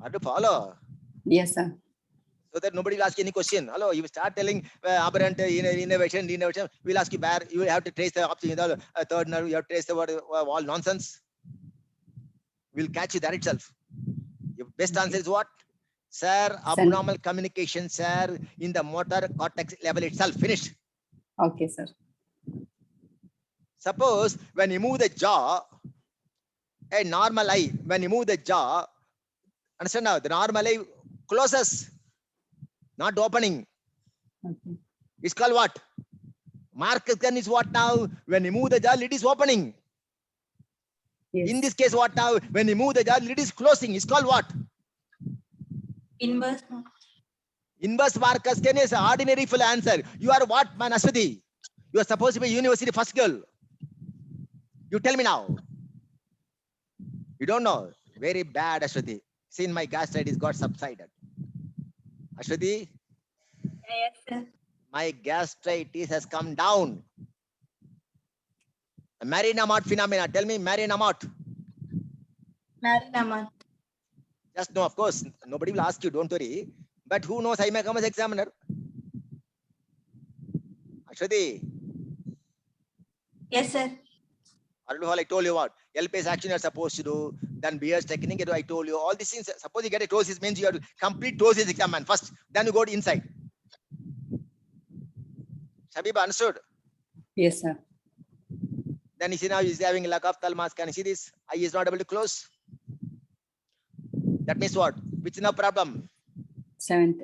Have to follow. Yes, sir. So that nobody will ask any question. Hello, you start telling aberrant innervation, we'll ask you where you have to trace the option, third nerve, you have to trace the word all nonsense. We'll catch you there itself. Your best answer is what? Sir, abnormal communication, sir, in the motor cortex level itself. Finished. Okay, sir. Suppose when you move the jaw, a normal eye, when you move the jaw, understand now, the normal eye closes, not opening. Okay. It's called what? Marcus Gain is what now? When you move the jaw, lid is opening. Yes. In this case, what now? When you move the jaw, lid is closing. It's called what? Inverse. Inverse Marcus Gain is ordinary full answer. You are what, man, Ashwati? You are supposed to be university first girl. You tell me now. You don't know. Very bad, Ashwati. Since my gastritis got subsided. Ashwati, Yes, sir. my gastritis has come down. Marina-Mott phenomena. Tell me, Marina-Mott. Marina-Mott. Just know, of course, nobody will ask you, don't worry. But who knows, I may come as examiner. Ashwati, Yes, sir. I told you what? LPS action you're supposed to do. Then Beer's technique, I told you. All these things, suppose you get a ptosis, means you have to complete ptosis exam man first. Then you go to inside. Shabiba, understood? Yes, sir. Then you see now he's having lack of thalmas. Can you see this? Eye is not able to close. That means what? Which is no problem. Seventh.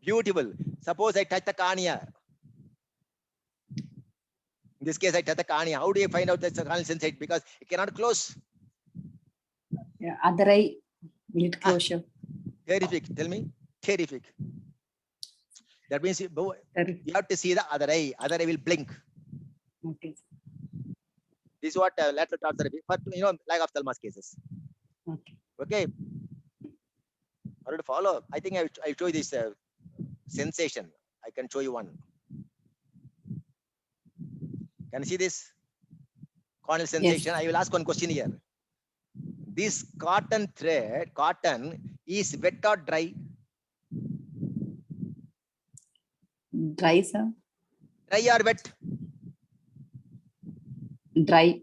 Beautiful. Suppose I touch the cornea. In this case, I touch the cornea. How do you find out that's a corneal sensate? Because it cannot close. Yeah. Other eye lid closure. Terrific. Tell me. Terrific. That means you have to see the other eye. Other eye will blink. Okay. This is what lateral thought therapy. But lack of thalmas cases. Okay. Okay. How to follow? I think I show you this sensation. I can show you one. Can you see this? Corneal sensation. I will ask one question here. This cotton thread, cotton is wet or dry? Dry, sir. Dry or wet? Dry.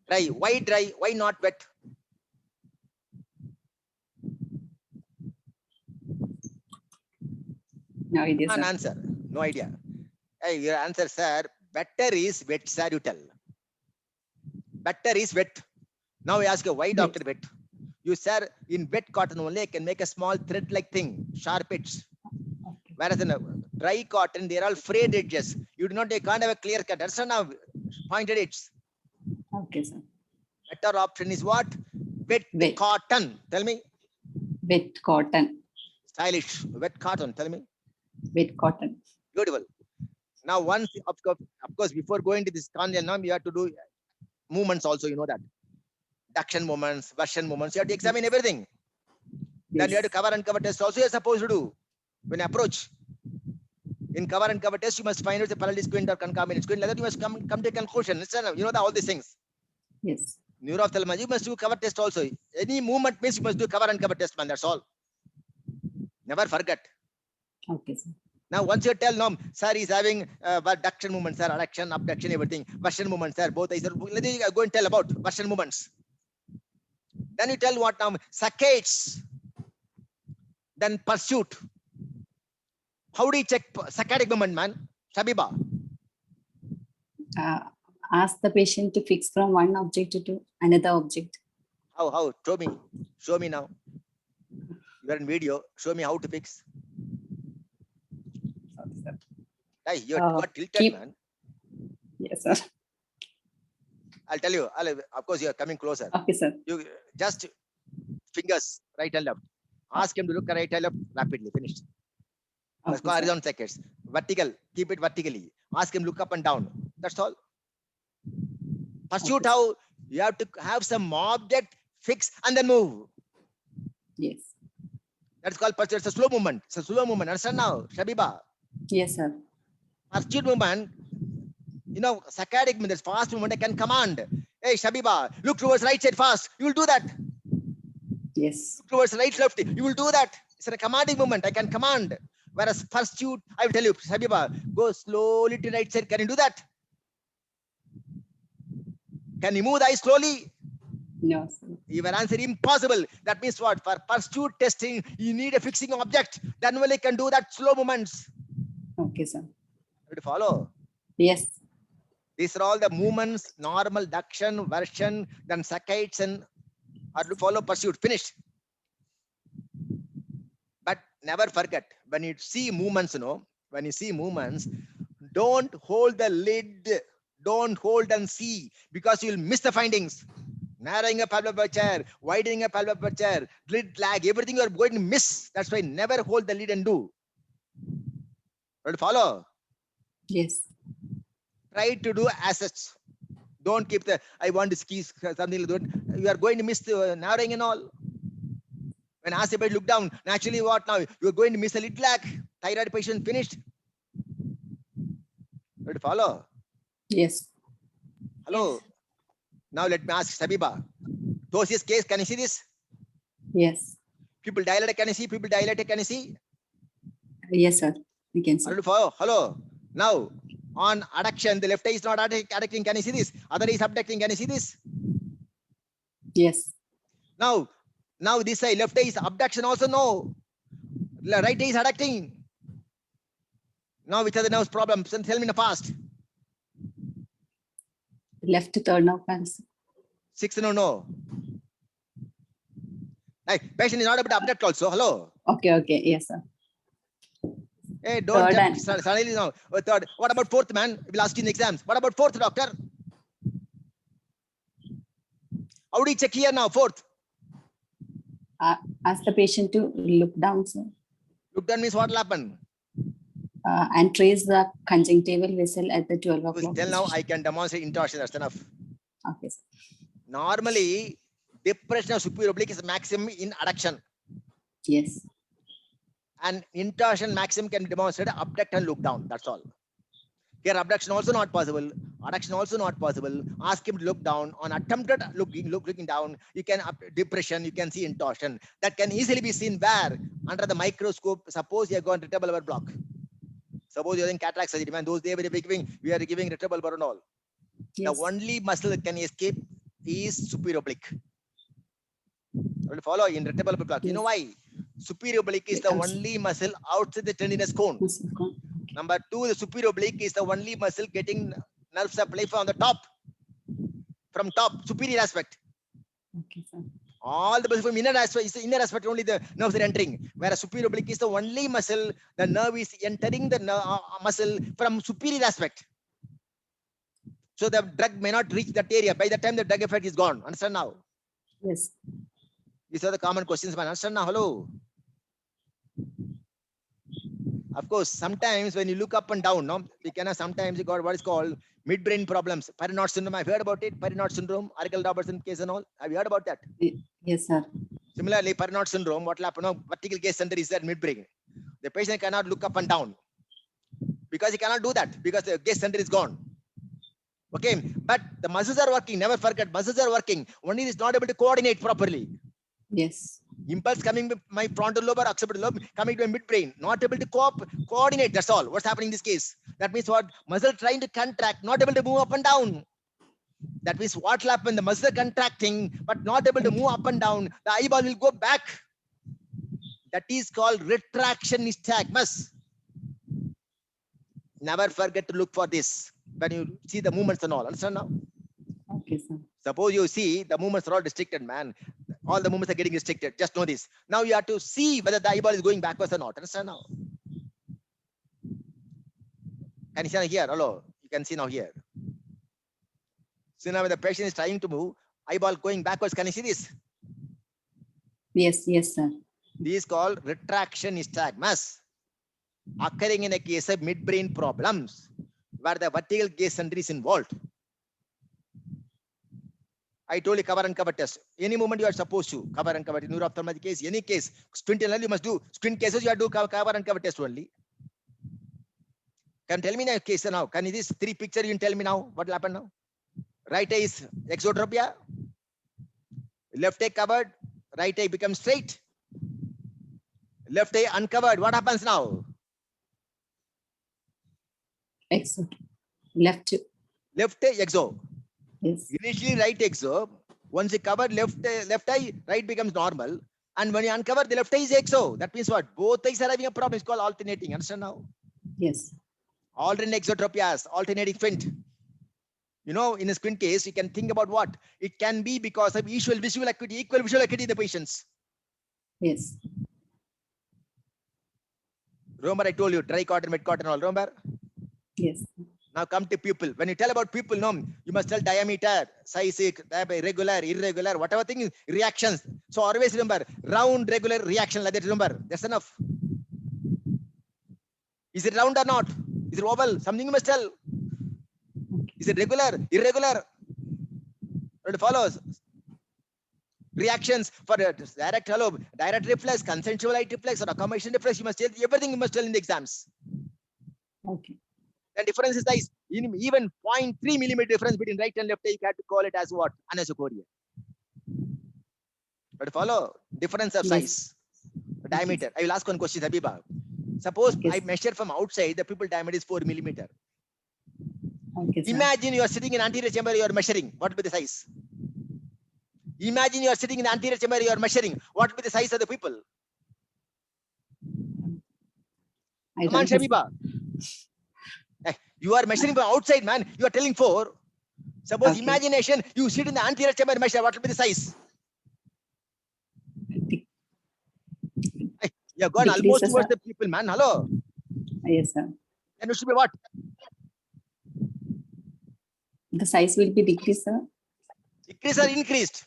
Dry. Why dry? Why not wet? No idea, An sir. answer. No idea. Hey, your answer, sir. Better is wet, sir. You tell. Better is wet. Now I ask you, why, doctor, wet? You, sir, in wet cotton only, I can make a small thread-like thing, sharp edge. Okay. Whereas in a dry cotton, they're all frayed edges. You do not, you can't have a clear cut. That's not pointed edges. Okay, sir. Better option is what? Wet, Wet. cotton. Tell me. Wet cotton. Stylish. Wet cotton. Tell me. Wet cotton. Beautiful. Now, once, of course, before going to this content, now you have to do movements also. You know that. Duction movements, version movements. You have to examine everything. Then you have to cover and cover test also. You're supposed to do when you approach. In cover and cover test, you must find out the parallel squint or concomitant squint. Like that, you must come to a conclusion. Listen, you know all these things. Yes. Neuroophthalmology, you must do cover test also. Any movement means you must do cover and cover test, man. That's all. Never forget. Okay, sir. Now, once you tell, no, sir is having duction movements, sir, adduction, abduction, everything. Version movements, sir, both. Let me go and tell about version movements. Then you tell what now? Saccades. Then pursuit. How do you check saccadic movement, man? Shabiba. Ask the patient to fix from one object to another object. How? Show me. Show me now. You are in video. Show me how to fix. Sorry, sir. Hey, you are tilted, keep- man. Yes, sir. I'll tell you. Of course, you are coming closer. Okay, sir. You just fingers right and left. Ask him to look right and left rapidly. Finished. Okay, Let's go sir. horizontal seconds. Vertical. Keep it vertically. Ask him look up and down. That's all. Pursuit Okay. how you have to have some object, fix and then move. Yes. That's called pursuit. It's a slow movement. It's a slow movement. Understand now, Shabiba? Yes, sir. Pursuit movement. You know, saccadic movement, fast movement. I can command. Hey, Shabiba, look towards right side fast. You will do that. Yes. Look towards right left. You will do that. It's a commanding movement. I can command. Whereas pursuit, I will tell you, Shabiba, go slowly to right side. Can you do that? Can you move the eye slowly? No, sir. Your answer impossible. That means what? For pursuit testing, you need a fixing object. Then only can do that slow movements. Okay, sir. You follow? Yes. These are all the movements, normal, duction, version, then saccades and or to follow pursuit. Finished. But never forget, when you see movements, when you see movements, don't hold the lid. Don't hold and see because you'll miss the findings. Narrowing a palpebral aperture, widening a palpebral aperture, lid lag, everything you're going to miss. That's why never hold the lid and do. Right, follow? Yes. Try to do as such. Don't keep the, I want to ski, something like that. You are going to miss the narrowing and all. When asked about look down, naturally what now? You're going to miss a lid lag. Thyroid patient finished. Right, follow? Yes. Hello. Now let me ask Shabiba. Ptosis case, can you see this? Yes. People dilated, can you see? People dilated, can you see? Yes, sir. We can see. Hello. Now, on adduction, the left eye is not adducting, can you see this? Other eye is abducting, can you see this? Yes. Now this eye, left eye is abduction also, no. Right eye is adducting. Now, which are the nerves problems? Tell me in the past. Left third nerve cancer. 6, no. Hey, patient is not able to abduct also. Hello. Okay. Yes, sir. Hey, don't Third jump and- suddenly now. Third. What about fourth, man? We'll ask you in the exams. What about fourth, doctor? How do you check here now? Fourth. Ask the patient to look down, sir, Look down means what will happen? and trace the conjunctival vessel at the 12 o'clock. Till now, position. I can demonstrate intorsion. That's enough. Okay, sir. Normally, depression of superior oblique is maximum in adduction. Yes. And intorsion maximum can be demonstrated abduct and look down. That's all. Here abduction also not possible. Adduction also not possible. Ask him to look down. On attempted looking down, you can depression. You can see intorsion. That can easily be seen where under the microscope. Suppose you have got retrobulbar block. Suppose you're in cataract surgery. Man, those days we are giving retrobulbar and all. Yes. The only muscle that can escape is superior oblique. Will follow in retrobulbar block. You know why? Superior oblique is the Because- only muscle outside the tendinous cone. Number two, the superior oblique is the only muscle getting nerve supply from the top. From top, superior aspect. Okay, sir. All the muscle from inner aspect is the inner aspect, only the nerves are entering. Whereas superior oblique is the only muscle, the nerve is entering the muscle from superior aspect. So the drug may not reach that area. By the time the drug effect is gone. Understand now? Yes. These are the common questions, man. Understand now? Hello. Of course, sometimes when you look up and down, no, we can have sometimes you got what is called midbrain problems. Parinaud syndrome. I've heard about it. Parinaud syndrome, Arkel Robertson case and all. Have you heard about that? Yes, sir. Similarly, Parinaud syndrome, what will happen? No, vertical gaze center is at midbrain. The patient cannot look up and down because he cannot do that because the gaze center is gone. Okay, but the muscles are working. Never forget, muscles are working. Only is not able to coordinate properly. Yes. Impulse coming with my frontal lobe or occipital lobe coming to a midbrain, not able to coordinate. That's all. What's happening in this case? That means what? Muscle trying to contract, not able to move up and down. That means what will happen? The muscle contracting, but not able to move up and down. The eyeball will go back. That is called retraction nystagmus. Never forget to look for this when you see the movements and all. Understand now? Okay, sir. Suppose you see the movements are all restricted, man. All the movements are getting restricted. Just know this. Now you have to see whether the eyeball is going backwards or not. Understand now? Can you see now here? Hello. You can see now here. So now when the patient is trying to move, eyeball going backwards. Can you see this? Yes, yes, sir. This is called retraction nystagmus, occurring in a case of midbrain problems where the vertical gaze center is involved. I told you cover and cover test. Any moment you are supposed to cover and cover in neuro-ophthalmology case, any case, squint and you must do. Squint cases you have to do cover and cover test only. Can you tell me now case now? Can you this three picture you can tell me now what will happen now? Right eye is exotropia. Left eye covered. Right eye becomes straight. Left eye uncovered. What happens now? Exo. Left. Left eye exo. Yes. Initially right exo. Once you cover left eye, right becomes normal. And when you uncover the left eye is exo. That means what? Both eyes are having a problem. It's called alternating. Understand now? Yes. Alternate exotropias, alternating squint. You know, in a squint case, you can think about what? It can be because of equal visual acuity in the patients. Yes. Remember, I told you, triquadrant, midquadrant, all. Remember? Yes. Now come to pupil. When you tell about pupil, no, you must tell diameter, size, regular, irregular, whatever thing is reactions. So always remember, round, regular, reaction like that. Remember, that's enough. Is it round or not? Is it oval? Something you must tell. Is it regular, irregular? It follows. Reactions for direct hello, direct reflex, consensual eye reflex, or accommodation reflex. You must tell everything. You must tell in the exams. Okay. The difference is size. Even 0.3 millimeter difference between right and left eye, you have to call it as what? Anisocoria. But follow difference of Yes. size, diameter. I will ask one question, Habiba. Suppose Yes. I measure from outside, the pupil diameter is 4 millimeter. Okay, sir. Imagine you are sitting in anterior chamber, you are measuring. What will be the size? Imagine you are sitting in the anterior chamber, you are measuring. What will be the size of the pupil? I Come on, don't know, sir. Shabiba. You are measuring from outside, man. You are telling 4. Suppose Okay. imagination, you sit in the anterior chamber and measure. What will be the size? You have gone Decrease, almost sir. towards the pupil, man. Hello. Yes, sir. And it should be what? The size will be decreased, sir. Decreased or increased?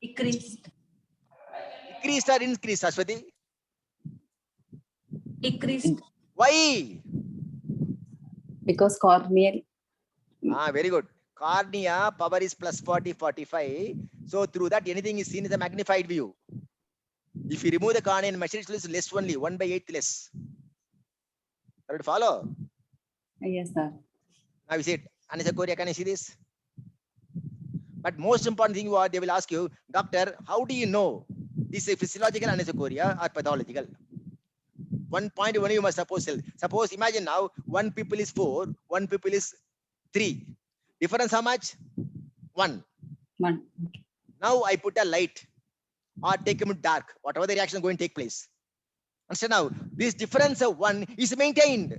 Decreased. Decreased or increased, Ashwati? Decreased. Why? Because corneal. Very good. Cornea power is plus 40, 45. So through that, anything is seen as a magnified view. If you remove the cornea and measure it is less only, 1/8 less. Are you follow? Yes, sir. Now you see it. Anisocoria, can you see this? But most important thing what they will ask you, doctor, how do you know this is physiological anisocoria or pathological? One point only you must suppose. Suppose imagine now one people is 4, one people is 3. Difference how much? 1. One. Now I put a light or take them dark, whatever the reaction is going to take place. Understand now? This difference of 1 is maintained.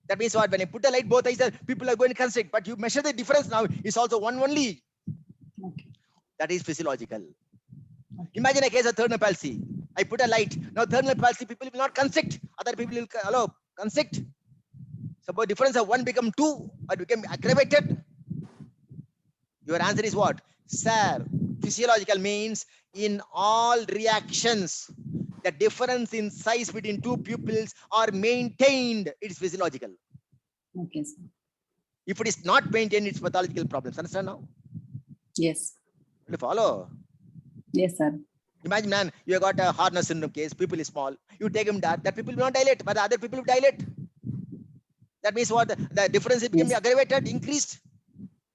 That means what? When I put a light, both eyes, people are going to constrict, but you measure the difference now is also 1 only. Okay. That is physiological. Imagine a case of third palsy. I put a light. Now third palsy people will not constrict. Other people will allow constrict. Suppose difference of 1 become 2 or become aggravated. Your answer is what? Sir, physiological means in all reactions, the difference in size between two pupils are maintained. It is physiological. Okay, sir. If it is not maintained, it's pathological problems. Understand now? Yes. Will you follow? Yes, sir. Imagine, man, you got a Horner syndrome case, people is small. You take him dark, that people will not dilate, but the other people will dilate. That means what? The difference is becoming Yes. aggravated, increased.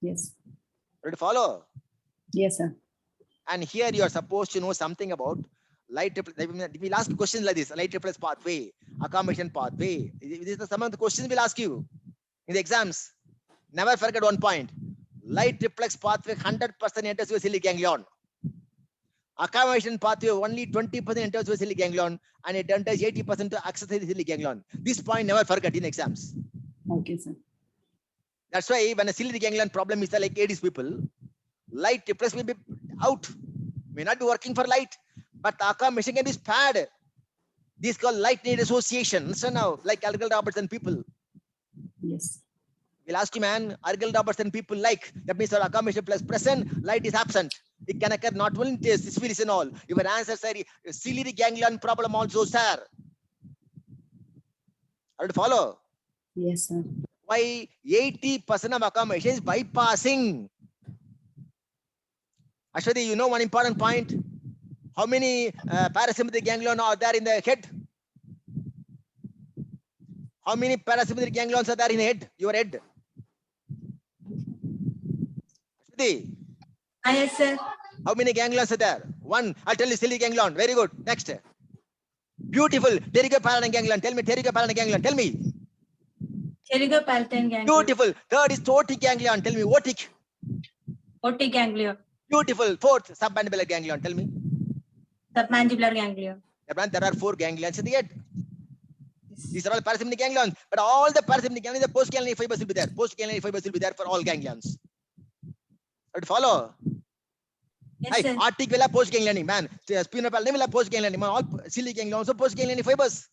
Yes. Will you follow? Yes, sir. And here you are supposed to know something about light triplet. We'll ask questions like this: light triplet pathway, accommodation pathway. These are some of the questions we'll ask you in the exams. Never forget one point: light triplex pathway 100% enters your ciliary ganglion. Accommodation pathway only 20% enters your ciliary ganglion, and it enters 80% to accessory ciliary ganglion. This point never forget in exams. Okay, sir. That's why when a ciliary ganglion problem is like AIDS people, light triplex will be out. May not be working for light, but the accommodation can be spared. This is called light need association. So now, like Argyll Robertson people. Yes. We'll ask you, man, Argyll Robertson people like, that means our accommodation plus present, light is absent. It can occur not only in syphilis and all. Your answer, sir, ciliary ganglion problem also, sir. Are you to follow? Yes, sir. Why 80% of accommodation is bypassing? Ashwati, you know one important point. How many parasympathetic ganglion are there in the head? How many parasympathetic ganglions are there in the head? Your head. Ashwati, Yes, sir. how many ganglions are there? 1. I'll tell you ciliary ganglion. Very good. Next. Beautiful. Pterygopalatine ganglion. Tell me pterygopalatine ganglion. Tell me. Pterygopalatine ganglion. Beautiful. 3rd is otic ganglion. Tell me otic. Otic ganglion. Beautiful. 4th submandibular ganglion. Tell me. Submandibular ganglion. There are 4 ganglions in the head. These are all parasympathetic ganglions. But all the parasympathetic ganglions, the postganglionic fibers will be there. Postganglionic fibers will be there for all ganglions. Right, follow? Yes, sir. Arctic will have postganglionic, man. Spinal pallidum will have postganglionic. All ciliary ganglion also postganglionic fibers.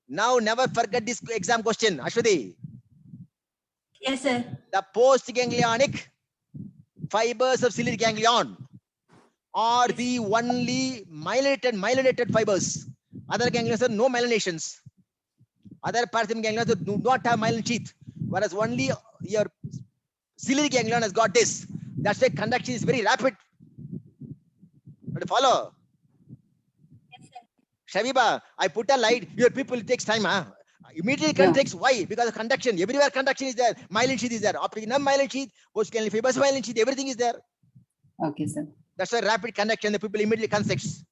Now never forget this exam question, Ashwati. Yes, sir. The postganglionic fibers of ciliary ganglion are the only myelinated fibers. Other ganglions have no myelinations. Other parasympathetic ganglions do not have myelin sheath, whereas only your ciliary ganglion has got this. That's why conduction is very rapid. Follow? Yes, sir. Shaviba, I put a light. Your people takes time. Immediately contracts. Why? Because of conduction. Everywhere conduction is there. Myelin sheath is there. Optic nerve myelin sheath, postganglionic fibers myelin sheath. Everything is there. Okay, sir. That's why rapid conduction. The people immediately constricts.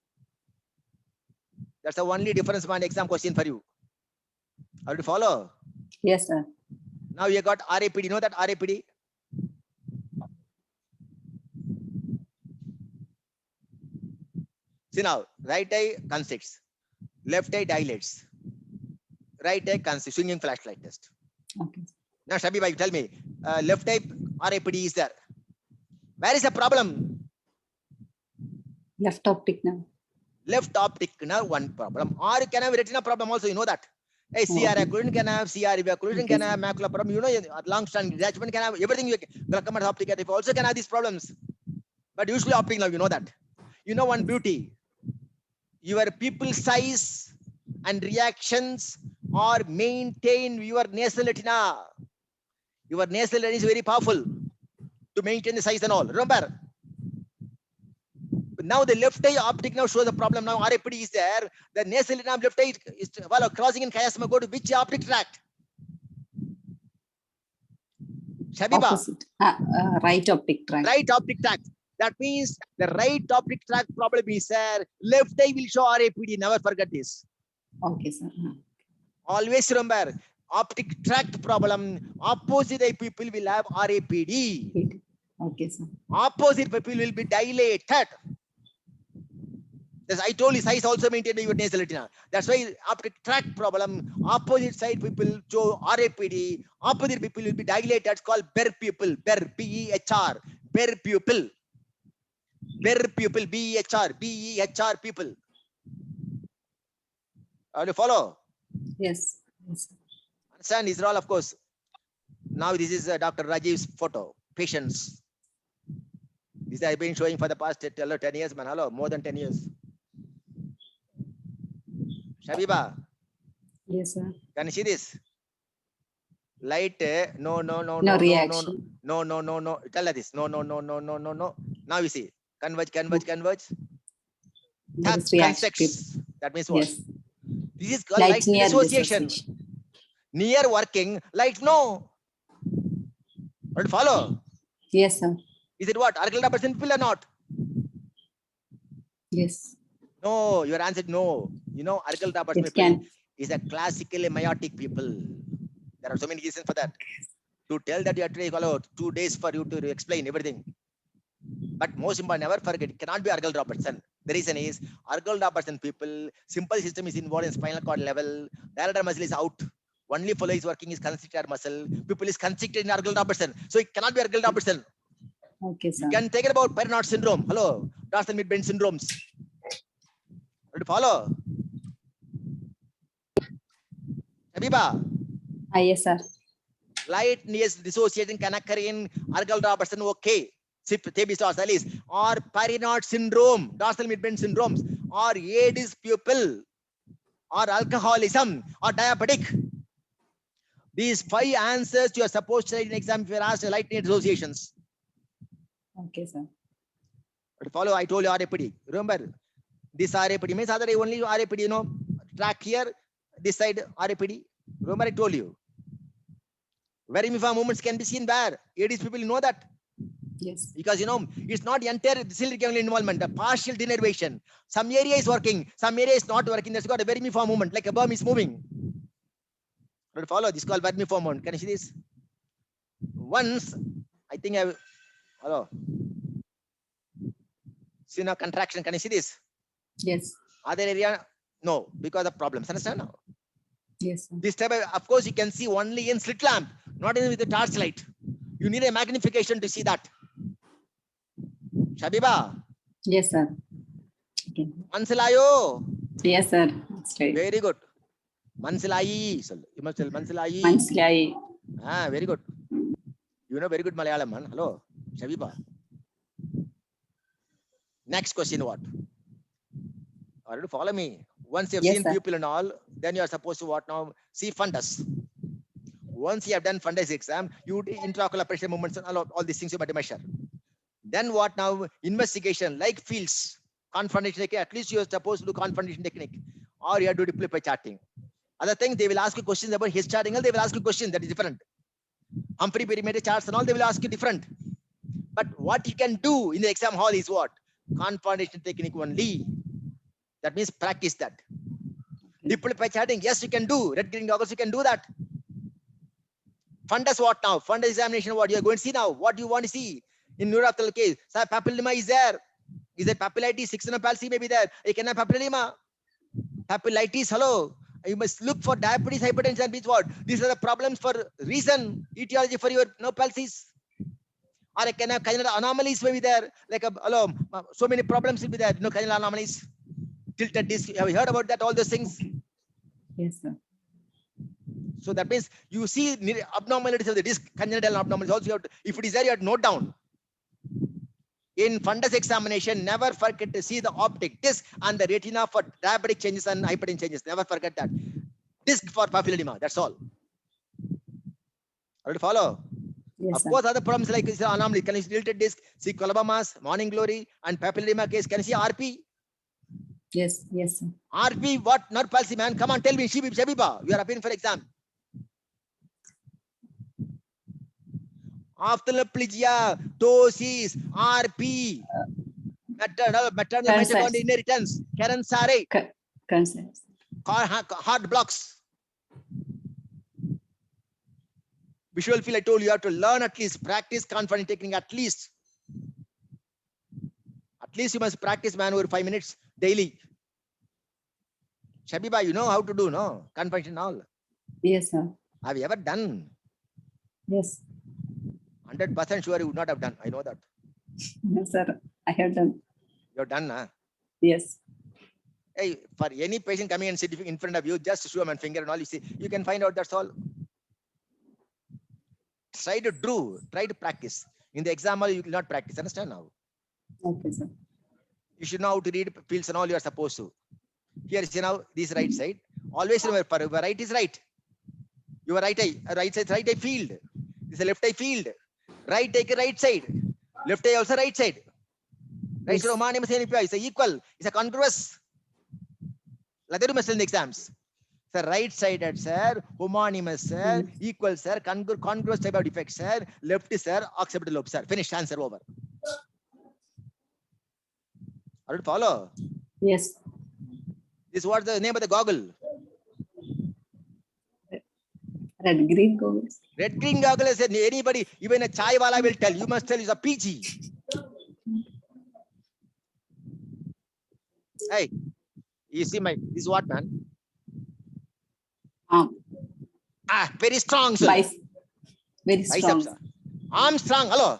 That's the only difference one exam question for you. How to follow? Yes, sir. Now you got RAPD. You know that RAPD? See now, right eye constricts, left eye dilates, right eye constricts, swinging flashlight test. Okay. Now, Shabiba, you tell me, left eye RAPD is there. Where is the problem? Left optic now. Left optic nerve, one problem. Or you can have retina problem also, you know that. Hey, CR occlusion can have, CRV occlusion can have, macula problem, you know, long-standing detachment can have, everything. Glaucoma optic atrophy also can have these problems. But usually optic nerve, you know that. You know one beauty. Your pupil size and reactions are maintained your nasal retina. Your nasal retina is very powerful to maintain the size and all. Remember, Now the left eye optic now shows the problem. Now RAPD is there. The nasal left eye is while crossing in chiasma. Go to which optic tract? Shabiba. Opposite. Right optic tract. Right optic tract. That means the right optic tract problem is there. Left eye will show RAPD. Never forget this. Okay, sir. Always remember, optic tract problem, opposite eye people will have RAPD. Okay, sir. Opposite people will be dilated. As I told you, size also maintained by your nasal retina. That's why optic tract problem, opposite side people show RAPD, opposite people will be dilated. It's called Behr pupil, Behr, B-E-H-R, Behr pupil. Behr pupil, B-E-H-R, B-E-H-R pupil. Are you follow? Yes. Yes, sir. Understand? These are all, of course. Now this is Dr. Rajiv's photo, patients. This I've been showing for the past 10 years, man. Hello, more than 10 years. Shabiba, Yes, sir. can you see this? Light, no. No reaction. No. Tell her this. No. Now you see. Converge. There That is reaction. context. That means what? Yes. This is called Light light near dissociation. dissociation. Near working, light no. But follow. Yes, sir. Is it what? Argel percent people or not? Yes. No, your answer no. You know, Argel It people can. is a classically meiotic people. There are so many reasons for that. To tell that you have to follow 2 days for you to explain everything. But most important, never forget, it cannot be Argel Robertson. The reason is Argel Robertson people, simple system is involved in spinal cord level, dilator muscle is out. Only follow is working is constricted muscle. People is constricted in Argel Robertson. So it cannot be Argel Robertson. Okay, sir. You can take it about Perrot syndrome. Hello, dorsal midband syndromes. Ready to follow? Habiba, Yes, sir. light near dissociating can occur in Argel Robertson, okay. Thebes dorsalis, or Perrot syndrome, dorsal midband syndromes, or Aedes pupil, or alcoholism, or diabetic. These 5 answers you are supposed to write in exam if you are asked light near dissociations. Okay, sir. But follow, I told you RAPD. Remember, this RAPD means other only RAPD, you know, track here, this side RAPD. Remember, I told you. Vermiform movements can be seen where? Aedes people know that. Yes. Because you know, it's not entire ciliary ganglion involvement, a partial denervation. Some area is working, some area is not working. That's got a vermiform movement, like a worm is moving. But follow, this is called vermiform movement. Can you see this? Once, I think I will, hello. See now contraction, can you see this? Yes. Other area, no, because of problems. Understand now? Yes, sir. This type of course, you can see only in slit lamp, not in with the torchlight. You need a magnification to see that. Shabiba, Yes, sir. Okay. Mansilayo. Yes, sir. That's right. Very good. Mansilai. You must tell Mansilai. Manslai. Very good. You know very good Malayalam, man. Hello, Shabiba. Next question, what? Already follow me. Once you have Yes, seen sir. pupil and all, then you are supposed to what now? See fundus. Once you have done fundus exam, you do intraocular pressure movements and all these things you might measure. Then what now? Investigation like fields, confrontation technique. At least you are supposed to do confrontation technique, or you have to do diploid charting. Other things they will ask you questions about his charting. They will ask you questions that is different. Humphrey perimeter charts and all they will ask you different. But what you can do in the exam hall is what? Confrontation technique only. That means practice that. Diploid charting, yes, you can do. Red green goggles, you can do that. Fundus what now? Fundus examination, what you are going to see now? What do you want to see? In neurophthalmic case, sir, papilloma is there. Is there papillitis? 6 palsy may be there. You can have papilloma. Papillitis, hello. You must look for diabetes, hypertension, which what? These are the problems for reason, etiology for your palsies. Or I can have congenital anomalies may be there. Like hello, so many problems will be there. Congenital anomalies, tilted disc. Have you heard about that? All those things. Yes, sir. So that means you see abnormalities of the disc, congenital abnormalities. Also, if it is there, you have to note down. In fundus examination, never forget to see the optic disc and the retina for diabetic changes and hypertension changes. Never forget that. Disc for papilloma. That's all. Already follow? Yes, Of sir. course, other problems like this anomaly. Can you see tilted disc, see coloboma mass, morning glory, and papilledema case? Can you see RP? Yes, yes, sir. RP, what? Nerve palsy, man. Come on, tell me, Shabiba. You are appearing for exam. Ophthalmoplegia, ptosis, RP, maternal Cancers. mitochondrial inheritance, Karen Sare, Concerns. heart blocks. Visual field, I told you, you have to learn at least, practice confident technique at least. At least you must practice, man, over 5 minutes daily. Shabiba, you know how to do, no? Confident and all. Yes, sir. Have you ever done? Yes. 100% sure you would not have done. I know that. Yes, sir. I have done. You're done, huh? Yes. Hey, for any patient coming and sitting in front of you, just show him and finger and all, you see, you can find out, that's all. Try to do, try to practice. In the exam, you will not practice. Understand now? Okay, sir. You should know how to read fields and all you are supposed to. Here, see now, this right side. Always remember, for your right is right. Your right eye, right side, right eye field. This is a left eye field. Right take a right side. Left eye also right side. Right Yes. side, homonymous is equal. It's a congruous. Like that you must in the exams. Sir, right sided, sir, homonymous, sir, equal, sir, congruous type of defect, sir, left, sir, occipital lobe, sir. Finished, answer over. Are you follow? Yes. This is what the name of the goggle. Red green goggles. Red green goggle is anybody, even a chai wala will tell. You must tell it's a PG. Hey, you see my, this is what, man? Very strong, sir. Very strong. Biceps, sir. Armstrong, hello.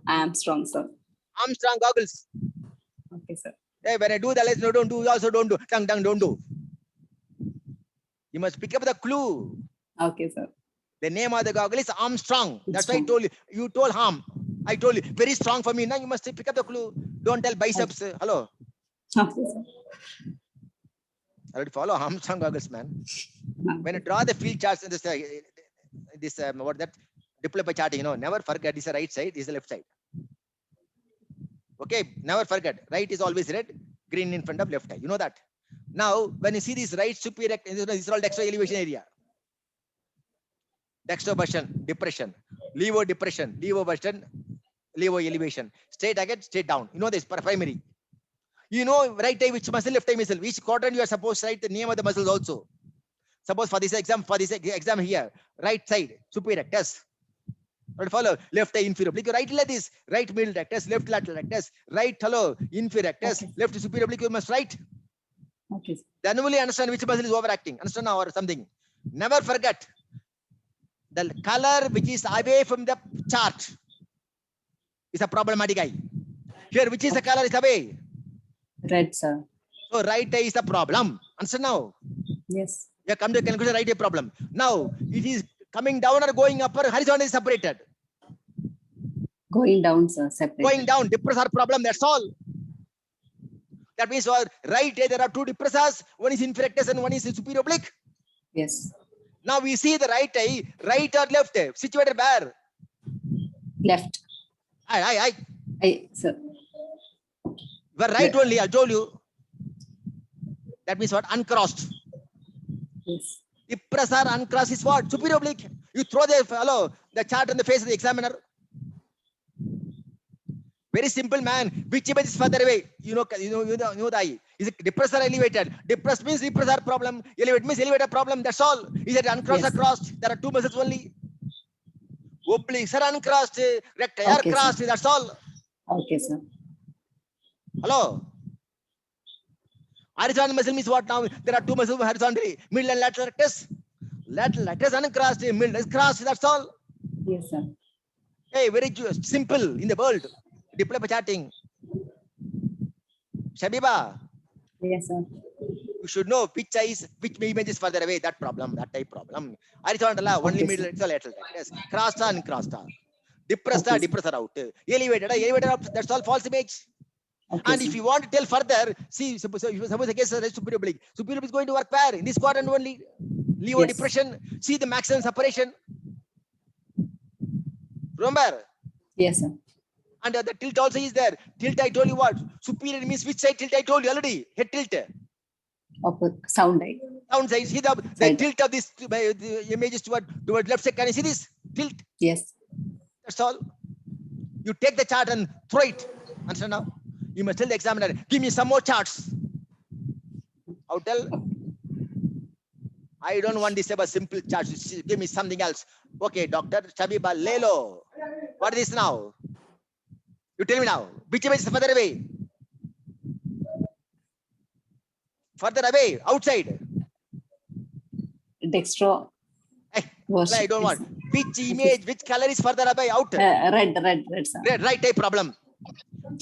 I am strong, sir. Armstrong goggles. Okay, sir. Hey, when I do the less, no, don't do, you also don't do. Tongue, don't do. You must pick up the clue. Okay, sir. The name of the goggle is Armstrong. That's why I Strong. told you. You told harm. I told you. Very strong for me. Now you must pick up the clue. Don't tell biceps. Hello. Okay, sir. I will follow Armstrong goggles, man. When you draw the field charts in this, what that diploma charting, never forget this is the right side, this is the left side. Okay, never forget. Right is always red, green in front of left eye. You know that. Now, when you see this right superior, this is all dextro elevation area. Dextroversion, depression, levo depression, levo version, levo elevation. Straight again, straight down. You know this primary. You know right eye which muscle, left eye muscle. Which quadrant you are supposed to write the name of the muscles also. Suppose for this exam here, right side, superior rectus. Follow left eye inferior oblique. Right like this, right middle rectus, left lateral rectus, right hello, inferior rectus, Okay. left superior oblique. You must write. Okay, sir. Then only understand which muscle is overacting. Understand now or something. Never forget the color which is away from the chart is a problematic eye. Here, which is the color is away. Red, sir. So right eye is the problem. Understand now? Yes. You have come to a conclusion, right eye problem. Now it is coming down or going up or horizontal is separated. Going down, sir. Separate. Going down, depressor problem, that's all. That means for right eye, there are two depressors. One is inferior rectus and one is superior oblique. Yes. Now we see the right eye, right or left, situated where? Left. Sir. We're right only, I told you. That means what? Uncrossed. Yes. Depressor uncrossed is what? Superior oblique. You throw the chart on the face of the examiner. Very simple, man. Which image is further away? You know the eye. Is it depressor elevated? Depressed means depressor problem. Elevated means elevated problem. That's all. Is it uncrossed Yes. or crossed? There are two muscles only. Obliques are uncrossed. Recti are Okay, sir. crossed. That's all. Okay, sir. Hello. Horizontal muscle means what now? There are two muscles horizontally. Middle and lateral rectus. Lateral rectus uncrossed. Middle is crossed. That's all. Yes, sir. Hey, very simple in the world. Diploma charting. Shabiba, Yes, sir. you should know which image is further away. That type problem. Horizontal, only Okay, middle, sir. it's a lateral. Yes. Crossed and crossed. Depressed, Okay, sir. depressor out. Elevated out. That's all false image. Okay, And sir. if you want to tell further, see, suppose the case is superior oblique. Superior oblique is going to work where? In this quadrant only. Leo Yes. depression. See the maximum separation. Remember? Yes, sir. And the tilt also is there. Tilt, I told you what? Superior means which side tilt? I told you already. Head tilt. Sound eye. Sound side. See the Side. tilt of this the images toward left side. Can you see this? Tilt. Yes. That's all. You take the chart and throw it. Understand now? You must tell the examiner, give me some more charts. I'll tell. I don't want this ever simple charts. Give me something else. Okay, Dr. Shabiba Lelo. What is this now? You tell me now. Which image is further away? Further away, outside. Dextro. Hey, worship I don't is- want. Which image, which color is further away, out? Red, sir. Right eye problem.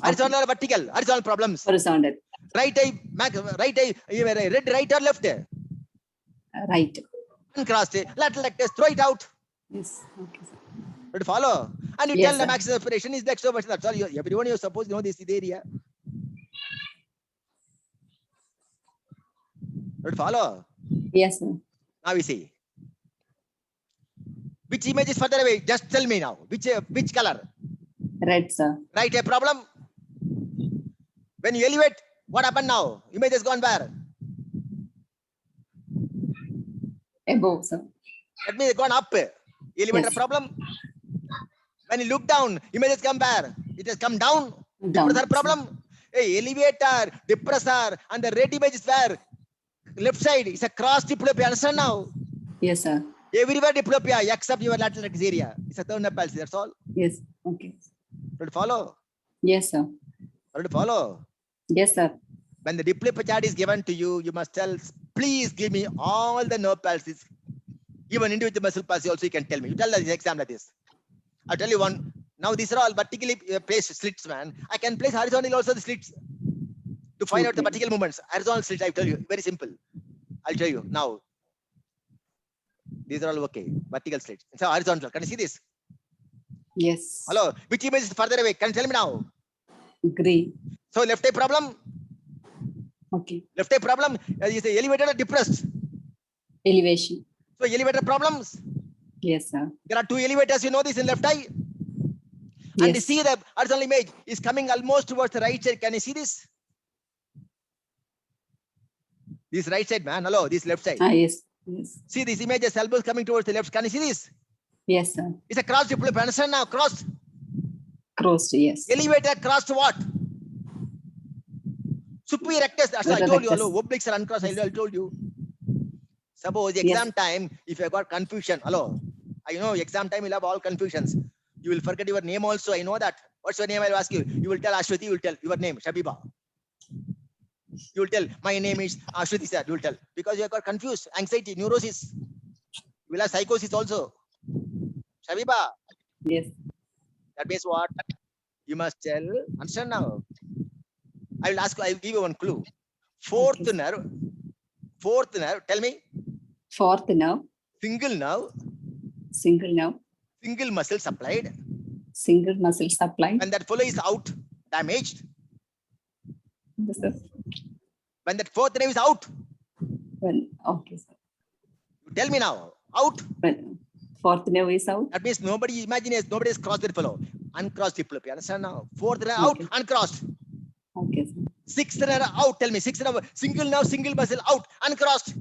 Horizontal or vertical? Horizontal problems. Horizontal. Right eye, right eye, red, right or left? Right. Uncrossed. Lateral rectus, throw it out. Yes. Okay, sir. But follow. And you Yes, tell the sir. maximum aspiration is the extroversion. That's all. Everyone you suppose know this area. But follow. Yes, sir. Now we see. Which image is further away? Just tell me now. Which color? Red, sir. Right, a problem? When you elevate, what happened now? Image has gone where? Above, sir. That means it's gone up. Elevator Yes. problem? When you look down, image has come where? It has come down. Down. Depressor problem? Hey, elevator, depressor, and the red image is where? Left side. It's a cross diplopia. Understand now? Yes, sir. Everywhere diplopia except your lateral rectus area. It's a third nerve palsy. That's all. Yes. Okay. Did you follow? Yes, sir. Did you follow? Yes, sir. When the diplopia chart is given to you, you must tell, please give me all the nerve palsies. Even individual muscle palsy also you can tell me. You tell the exam like this. I'll tell you one. Now these are all vertically placed slits, man. I can place horizontally also the slits to find out the Okay. vertical movements. Horizontal slits, I tell you, very simple. I'll tell you now. These are all okay. Vertical slits. So horizontal. Can you see this? Yes. Hello. Which image is further away? Can you tell me now? Green. So left eye problem. Okay. Left eye problem is the elevator or depressed. Elevation. So elevator problems. Yes, sir. There are two elevators. You know this in left eye. And you Yes. see the horizontal image is coming almost towards the right side. Can you see this? This right side, man. Hello. This left side. Yes. Yes. See this image, the elbows coming towards the left. Can you see this? Yes, sir. It's a cross diplopia. Understand now? Crossed. Crossed. Yes. Elevator crossed what? Superior rectus. That's what I Superior told you. rectus. Hello. Obliques are uncrossed. I told you. Suppose Yes. exam time, if you got confusion, hello. I know exam time you'll have all confusions. You will forget your name also. I know that. What's your name? I'll ask you. You will tell Ashwati. You will tell your name, Shabiba. You will tell my name is Ashwati sir. You will tell because you have got confused, anxiety, neurosis. You will have psychosis also. Shabiba. Yes. That means what? You must tell. Understand now? I will ask. I will give you one clue. Fourth Okay. nerve. Fourth nerve. Tell me. Fourth nerve. Single nerve. Single nerve. Single muscle supplied. Single muscle supply. When that fellow is out, damaged. Yes, sir. When that fourth nerve is out, Okay, sir. you tell me now. Out. When fourth nerve is out. That means nobody imagines nobody has crossed that fellow. Uncrossed diplopia. Understand now? Fourth nerve out, Okay. uncrossed. Okay, sir. Sixth nerve out. Tell me. Sixth nerve, single nerve, single muscle out, uncrossed.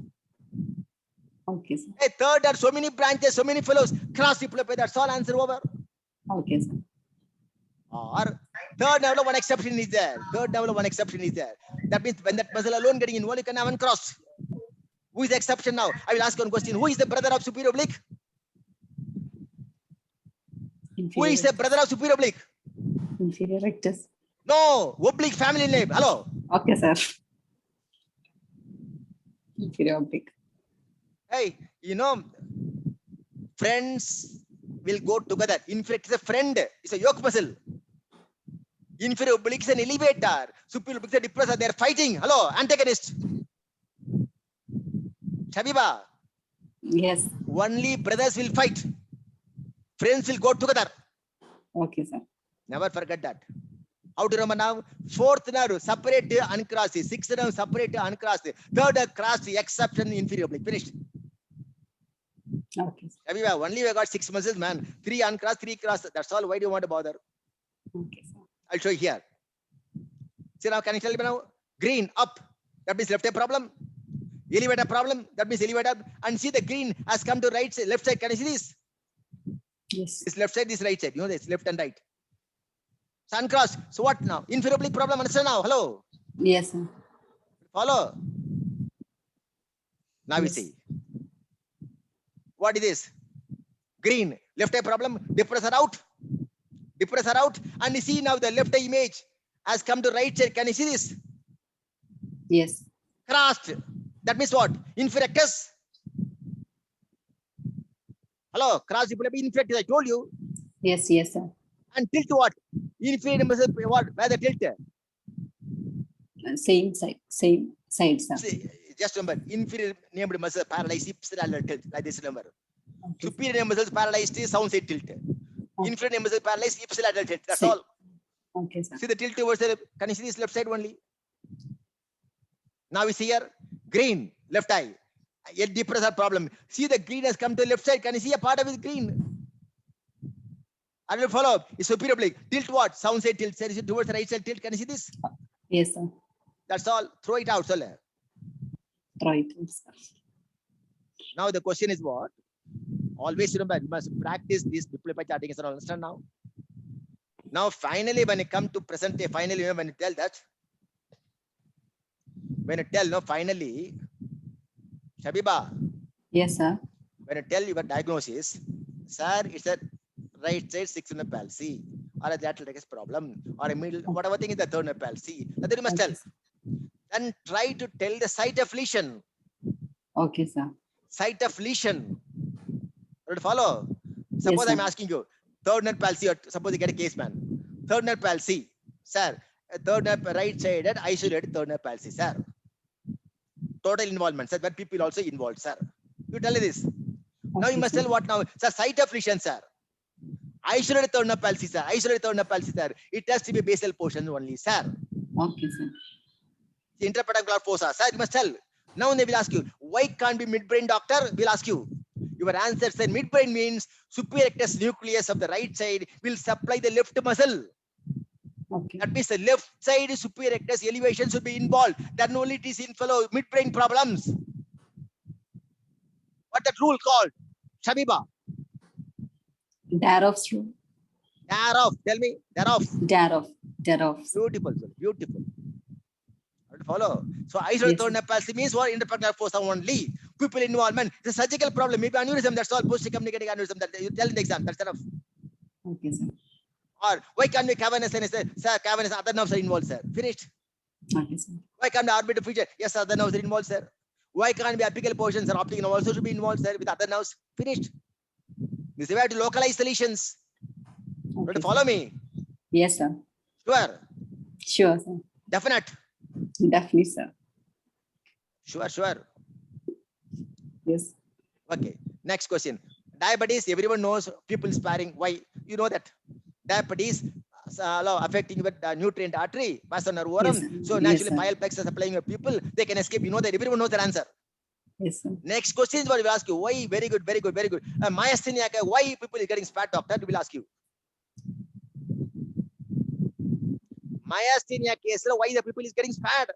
Okay, sir. Hey, third, there are so many branches, so many fellows, cross diplopia. That's all. Answer over. Okay, sir. Or third nerve, one exception is there. Third nerve, one exception is there. That means when that muscle alone getting involved, you can have uncrossed. Who is the exception now? I will ask one question. Who is the brother of superior oblique? Who Inferior is the brother of superior oblique? Inferior rectus. No, oblique family name. Hello. Okay, sir. Inferior oblique. Hey, you know, friends will go together. Inferior is a friend. It's a yoke muscle. Inferior oblique is an elevator. Superior oblique is a depressor. They are fighting. Hello, antagonist. Shabiba, Yes. only brothers will fight. Friends will go together. Okay, sir. Never forget that. How to remember now? Fourth nerve, separate, uncrossed. Sixth nerve, separate, uncrossed. Third, crossed, exception, inferior oblique. Finished. Okay. Sir. Shabib, only we got 6 muscles, man. 3 uncrossed, 3 crossed. That's all. Why do you want to bother? Okay. Sir. I'll show you here. See now, can you tell me now? Green up. That means left eye problem. Elevator problem. That means elevator. And see the green has come to right side, left side. Can you see this? Yes. This left side, this right side. You know this left and right. Sun cross. So what now? Inferior oblique problem. Understand now? Hello. Yes. Sir. Follow. Now we Yes. see. What is this? Green. Left eye problem. Depressor out. Depressor out. And you see now the left eye image has come to right side. Can you see this? Yes. Crossed. That means what? Inferior rectus. Hello. Cross inferior rectus. I told you. Yes. Yes. Sir. And tilt what? Inferior muscle. What? Where the tilt? Same side. Same side, sir. See, just remember. Inferior named muscle paralyzed ipsilateral tilt. Like this. Remember. Okay. Superior named muscles paralyzed sound side tilt. Inferior named muscle paralyzed ipsilateral tilt. That's Same. all. Okay, sir. See the tilt towards the. Can you see this left side only? Now we see here green left eye. A depressor problem. See the green has come to left side. Can you see a part of it green? I will follow. It's superior oblique. Tilt what? Sound side tilt. Sir, is it towards the right side tilt? Can you see this? Yes, sir. That's all. Throw it out, sir. Right. Sir. Now the question is what? Always remember, you must practice this diploma charting. Is understand now? Now finally, when it come to present day, finally, when you tell that, when you tell, no, finally, Shabiba, Yes, sir. when you tell your diagnosis, sir, it's a right side 6 palsy, or a lateral rectus problem, or a middle, whatever thing is the third palsy. That you must tell. Okay, sir. Then try to tell the site of lesion. Okay, sir. Site of lesion. Right, follow. Suppose I'm sir. asking you, third nerve palsy, or suppose you get a case, man. Third nerve palsy, sir. Third nerve right sided isolated third nerve palsy, sir. Total involvement, sir. But people also involved, sir. You tell me this. Now you Okay, must sir. tell what now? Sir, site of lesion, sir. Isolated third nerve palsy, sir. Isolated third nerve palsy, sir. It has to be basal portion only, sir. Okay, sir. The interpretable fossa, sir. You must tell. Now they will ask you, why can't be midbrain, doctor? We'll ask you. Your answer said midbrain means superior rectus nucleus of the right side will supply the left muscle. Okay. That means the left side superior rectus elevation should be involved. Then only it is in fellow midbrain problems. What that rule called? Shabiba. Daroff's rule. Thereof. Tell me. Thereof. Daroff. Daroff. sir. Beautiful, sir. Beautiful. How to follow? So isolated Yes, third sir. nerve palsy means what? Interpretable fossa only. People involvement. It's a surgical problem. Maybe aneurysm. That's all. Post-communicating aneurysm. That you tell in the exam. That's enough. Okay, sir. Or why can't be cavernous and say, sir, cavernous other nerves are involved, sir. Finished. Okay, sir. Why can't the orbital feature? Yes, other nerves are involved, sir. Why can't be apical portions or optic nerve also should be involved, sir, with other nerves? Finished. This is where to localize the lesions. You Okay, to follow sir. me? Yes, sir. Sure. Sure, sir. Definite. Definitely, sir. Sure, sure. Yes. Okay. Next question. Diabetes, everyone knows people sparing. Why? You know that. Diabetes affecting with nutrient artery, passa nervorum. Yes, sir. So Yes, naturally, sir. bile plex is supplying your people. They can escape. You know that. Everyone knows that answer. Yes, sir. Next question is what we will ask you. Why? Very good, very good, very good. Myasthenia, why people is getting spat, doctor? We will ask you. Myasthenia case, why the people is getting spat?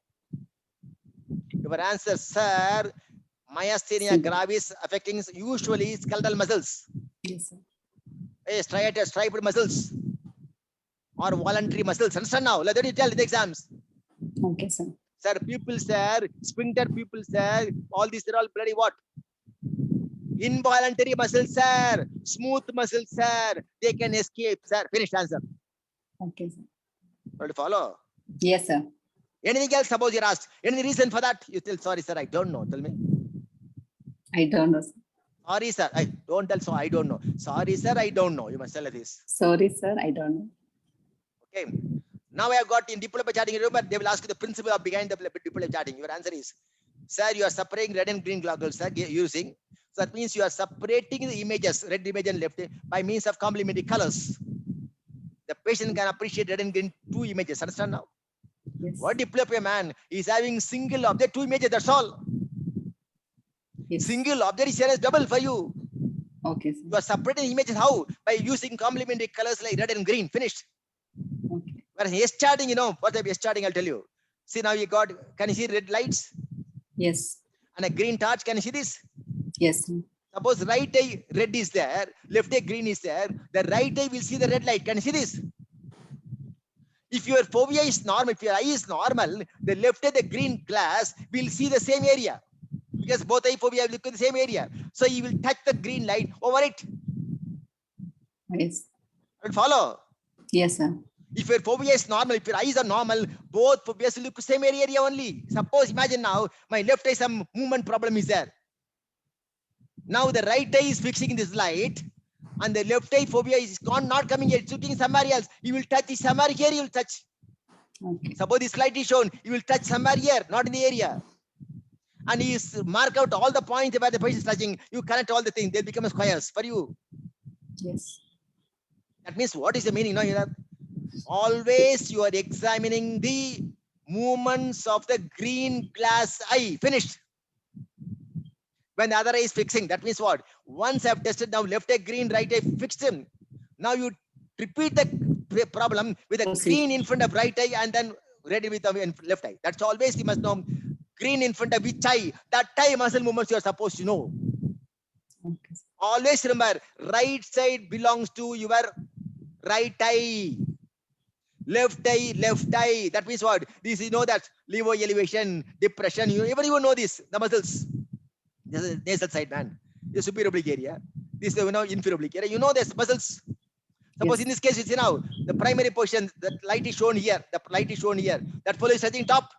Your answer, sir. Myasthenia Simple. gravis affecting usually skeletal muscles, Yes, sir. striated, striped muscles, or voluntary muscles. Understand now? Let me tell in the exams. Okay, sir. Sir, people, sir, sphincter people, sir, all these are all bloody what? Involuntary muscles, sir. Smooth muscles, sir. They can escape, sir. Finished answer. Okay, sir. Want to follow? Yes, sir. Anything else? Suppose you're asked. Any reason for that? You tell, sorry, sir, I don't know. Tell me. I don't know, sir. Sorry, sir. I don't tell, so I don't know. Sorry, sir, I don't know. You must tell this. Sorry, sir. I don't know. Okay. Now I have got in diploma charting, remember, they will ask you the principle of behind the diploma charting. Your answer is, sir, you are separating red and green goggles, sir, using. So that means you are separating the images, red image and left, by means of complementary colors. The patient can appreciate red and green two images. Understand now? Yes. What diploma man is having single object, two images, that's all. Yes. Single object is here as double for you. Okay, sir. You are separating images how? By using complementary colors like red and green. Finished. Okay. Whereas S charting, you know, what type of S charting, I'll tell you. See, now you got, can you see red lights Yes. and a green torch? Can you see this? Yes, sir. Suppose right eye red is there, left eye green is there. The right eye will see the red light. Can you see this? If your fovea is normal, if your eye is normal, the left eye, the green glass will see the same area. Because both eye fovea look at the same area. So you will touch the green light over it. Yes. And follow. Yes, sir. If your fovea is normal, if your eyes are normal, both foveas will look the same area only. Suppose, imagine now, my left eye some movement problem is there. Now the right eye is fixing this light, and the left eye fovea is not coming here, it's looking somewhere else. You will touch this somewhere here, you will touch. Okay. Suppose this light is shown, you will touch somewhere here, not in the area. And you mark out all the points where the patient is touching. You connect all the things, they'll become squares for you. Yes. That means what is the meaning? No, you know, always you are examining the movements of the green glass eye. Finished. When the other eye is fixing, that means what? Once I've tested now left eye green, right eye fixed him. Now you repeat the problem with a Proceed. green in front of right eye and then red with the left eye. That's always you must know. Green in front of which eye? That eye muscle movements you are supposed to know. Okay. Always remember, right side belongs to your right eye. Left eye, left eye. That means what? This you know that liver elevation, depression. Everyone know this. The muscles. This is nasal side, man. The superior oblique area. This is inferior oblique area. You know this muscles. Suppose Yes. in this case, you see now the primary portion. The light is shown here. The light is shown here. That fellow is touching top.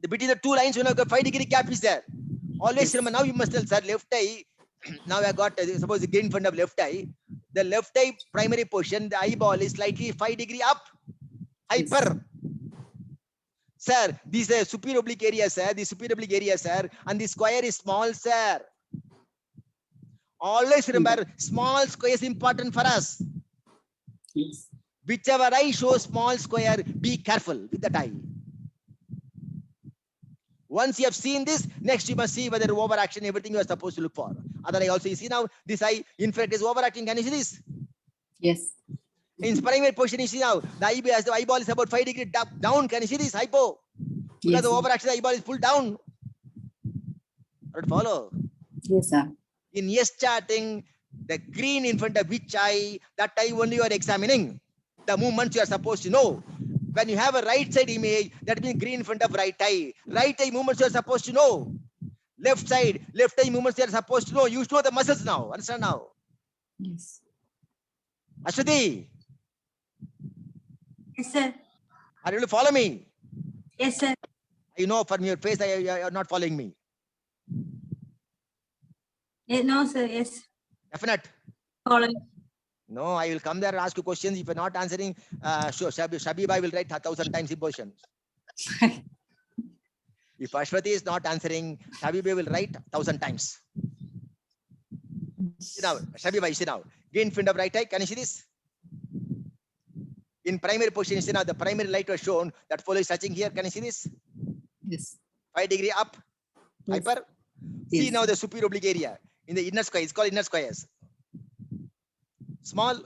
Between the two lines, you know, the 5-degree gap is there. Always Yes. remember. Now you must tell, sir, left eye. Now I got suppose the green in front of left eye. The left eye primary portion, the eyeball is slightly 5-degree up. Hyper. Sir, this is superior oblique area, sir. The superior oblique area, sir. And the square is small, sir. Always remember, small square is important for us. Yes. Whichever eye shows small square, be careful with that eye. Once you have seen this, next you must see whether overaction, everything you are supposed to look for. Other eye also, you see now, this eye, in fact, is overacting. Can you see this? Yes. In primary position, you see now, the eyeball is about 5-degree down. Can you see this? Hypo. Because Yes. the Sir. overaction, the eyeball is pulled down. Right, follow. Yes, sir. In yes charting, the green in front of which eye, that eye only you are examining. The movements you are supposed to know. When you have a right side image, that means green in front of right eye. Right eye movements you are supposed to know. Left side, left eye movements you are supposed to know. You know the muscles now. Understand now? Yes. Ashwati, Yes, sir. are you able to follow me? Yes, sir. You know from your face you are not following me. No, sir. Yes. Definite. Follow. No, I will come there and ask you questions. If you're not answering, sure, Shabiba will write 1,000 times in position. If Ashwati is not answering, Shabiba will write 1,000 times. See now, Shabiba, you see now. Green front of right eye, can you see this? In primary position, you see now the primary light was shown. That follow is touching here. Can you see this? Yes. 5-degree up, Yes. hyper. See Yes. now the superior oblique area. In the inner square, it's called inner squares. Small,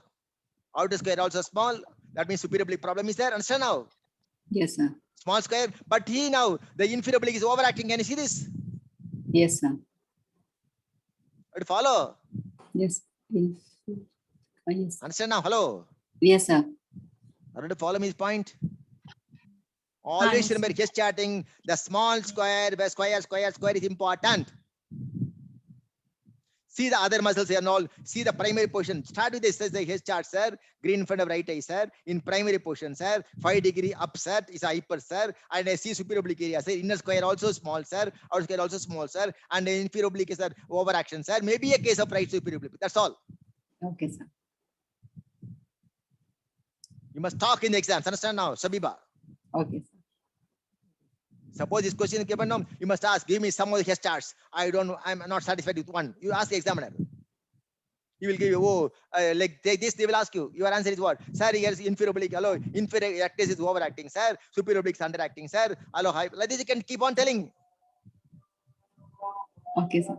outer square also small. That means superior oblique problem is there. Understand now? Yes, sir. Small square. But here now, the inferior oblique is overacting. Can you see this? Yes, sir. Would follow? Yes. Yes. Understand now? Hello? Yes, sir. Are you to follow me this point? Always Yes. remember, just chatting, the small square, where square is important. See the other muscles here and all. See the primary portion. Start with this, says the H chart, sir. Green in front of right eye, sir. In primary portion, sir. 5-degree up, sir. Is hyper, sir. And I see superior oblique area, sir. Inner square also small, sir. Outer square also small, sir. And the inferior oblique is, sir, overaction, sir. Maybe a case of right superior oblique. That's all. Okay, sir. You must talk in the exams. Understand now, Shabiba? Okay, sir. Suppose this question is given now, you must ask, give me some of the H charts. I'm not satisfied with one. You ask the examiner. He will give you, like take this, they will ask you. Your answer is what? Sir, here is inferior oblique. Hello, inferior actis is overacting, sir. Superior oblique is underacting, sir. Hello, like this you can keep on telling. Okay, sir.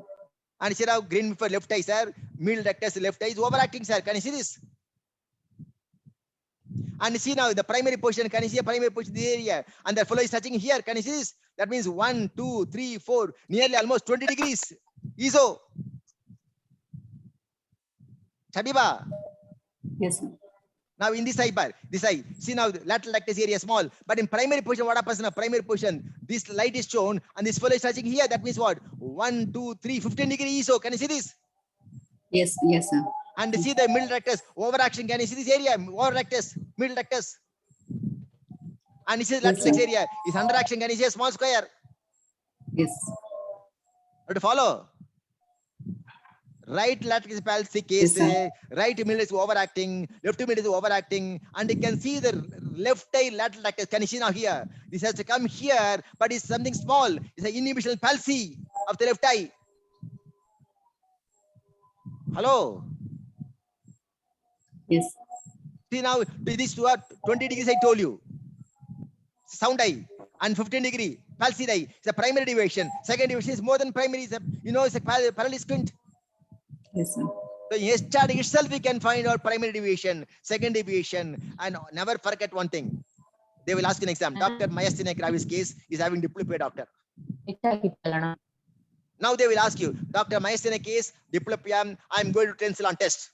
And see now green for left eye, sir. Middle rectus left eye is overacting, sir. Can you see this? And see now the primary position. Can you see a primary position in the area? And the fellow is touching here. Can you see this? That means 1, 2, 3, 4, nearly almost 20 degrees. ISO. Shabiba. Yes, sir. Now in this eye, see now the lateral rectus area small, but in primary position, what happens in a primary position? This light is shown and this fellow is touching here. That means what? 1, 2, 3, 15 degree ISO. Can you see this? Yes, yes, sir. And see the middle rectus overaction. Can you see this area? Over rectus, middle rectus. And this is lateral Yes, lex sir. area. Is under action. Can you see a small square? Yes. Have to follow. Right lateral palsy case, Yes, sir. right middle is overacting, left middle is overacting, and you can see the left eye lateral rectus. Can you see now here? This has to come here, but it's something small. It's an inhibitional palsy of the left eye. Hello. Yes. See now, this to 20 degrees I told you. Sound eye and 15 degree palsy eye. It's a primary deviation. Second deviation is more than primary. It's a, it's a parallel squint. Yes, sir. So in S chart itself, we can find out primary deviation, second deviation, and never forget one thing. They will ask an exam. Dr. Myasthenia gravis case is having diplopia, doctor. Now they will ask you, Dr. Myasthenia case, diplopia, I'm going to Tensilon test.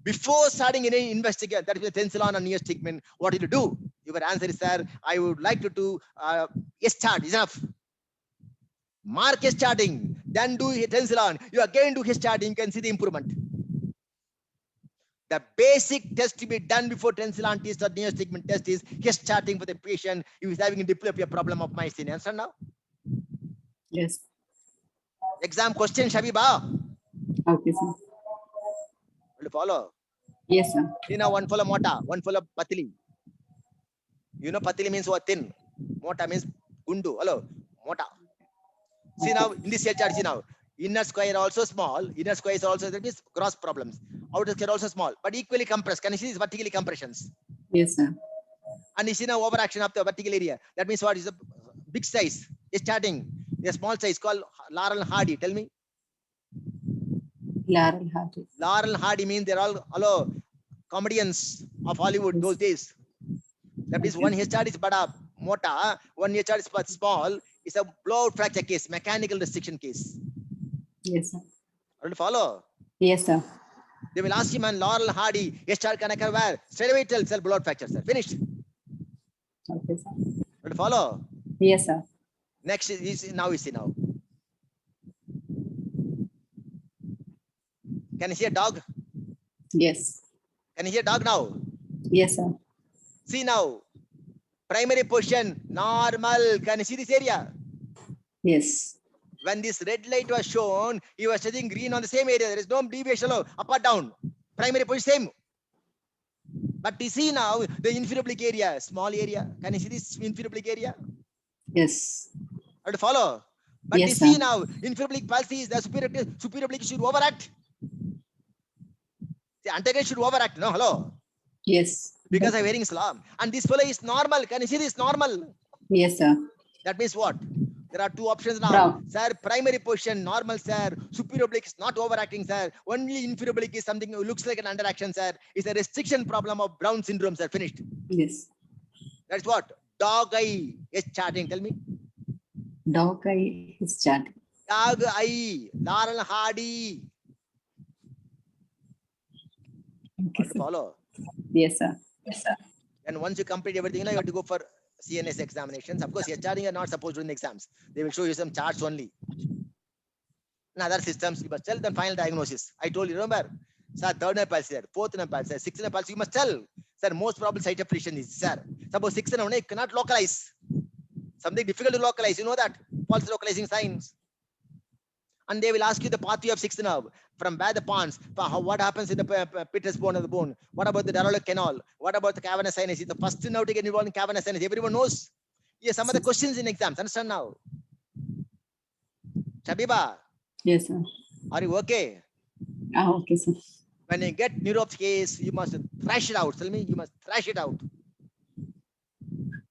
Before starting any investigation, that is the Tensilon or neostigmine, what will you do? Your answer is, sir, I would like to do S chart, is enough. Mark S charting, then do Tensilon. You again do his charting, you can see the improvement. The basic test to be done before Tensilon test or neostigmine test is his charting for the patient who is having a diplopia problem of myasthenia. Understand now? Yes. Exam question, Shabiba. Okay, sir. Will you follow? Yes, sir. See now, one follow mota, one follow patili. You know patili means what? Thin. Mota means gundu. Hello, mota. See now, in this chart, see now, inner square also small, inner square is also, that means cross problems. Outer square also small, but equally compressed. Can you see these vertically compressions? Yes, sir. And you see now overaction of the vertical area. That means what is a big size? Is starting a small size called Laurel Hardy. Tell me. Laurel Hardy. Laurel Hardy means they're all hello comedians of Hollywood those days. That means one chart is bada mota, one chart is but small. It's a blowout fracture case, mechanical restriction case. Yes, sir. Are you follow? Yes, sir. They will ask him, man, Laurel Hardy, chart can occur where? Straight away tell cell blowout fracture, sir. Finished. Okay, sir. Are you follow? Yes, sir. Next is now. Can you see a dog? Yes. Can you hear dog now? Yes, sir. See now. Primary position, normal. Can you see this area? Yes. When this red light was shown, he was touching green on the same area. There is no deviation, up or down. Primary position same. But you see now the inferior oblique area, small area. Can you see this inferior oblique area? Yes. Have to follow. But Yes, you see sir. now inferior oblique palsy is the superior oblique should overact. The antagonist should overact. No, hello. Yes. Because I'm wearing slam. And this fellow is normal. Can you see this normal? Yes, sir. That means what? There are two options now. Brown. Sir, primary position, normal, sir. Superior oblique is not overacting, sir. Only inferior oblique is something who looks like an underaction, sir. It's a restriction problem of Brown syndrome, sir. Finished. Yes. That's what? Dog eye is charting. Tell me. Dog eye is charting. Dog eye. Laurel Hardy. Okay, Have to sir. follow. Yes, sir. Yes, sir. And once you complete everything, you have to go for CNS examinations. Of course, your charting are not supposed to do in the exams. They will show you some charts only. In other systems, you must tell the final diagnosis. I told you, remember? Sir, third nerve palsy, sir, fourth nerve palsy, sixth nerve palsy, you must tell. Sir, most probable site of lesion is, sir. Suppose sixth nerve, you cannot localize. Something difficult to localize, you know that. Pulse localizing signs. And they will ask you the pathway of sixth nerve, from where the pons, what happens in the pittus bone of the bone, what about the Darolo canal, what about the cavernous sinus, is the first nerve to get involved in cavernous sinus, everyone knows. Yes, some of the questions in exams, understand now. Shabiba, Yes, sir. are you okay? Okay, sir. When you get neurop's case, you must thrash it out. Tell me, you must thrash it out.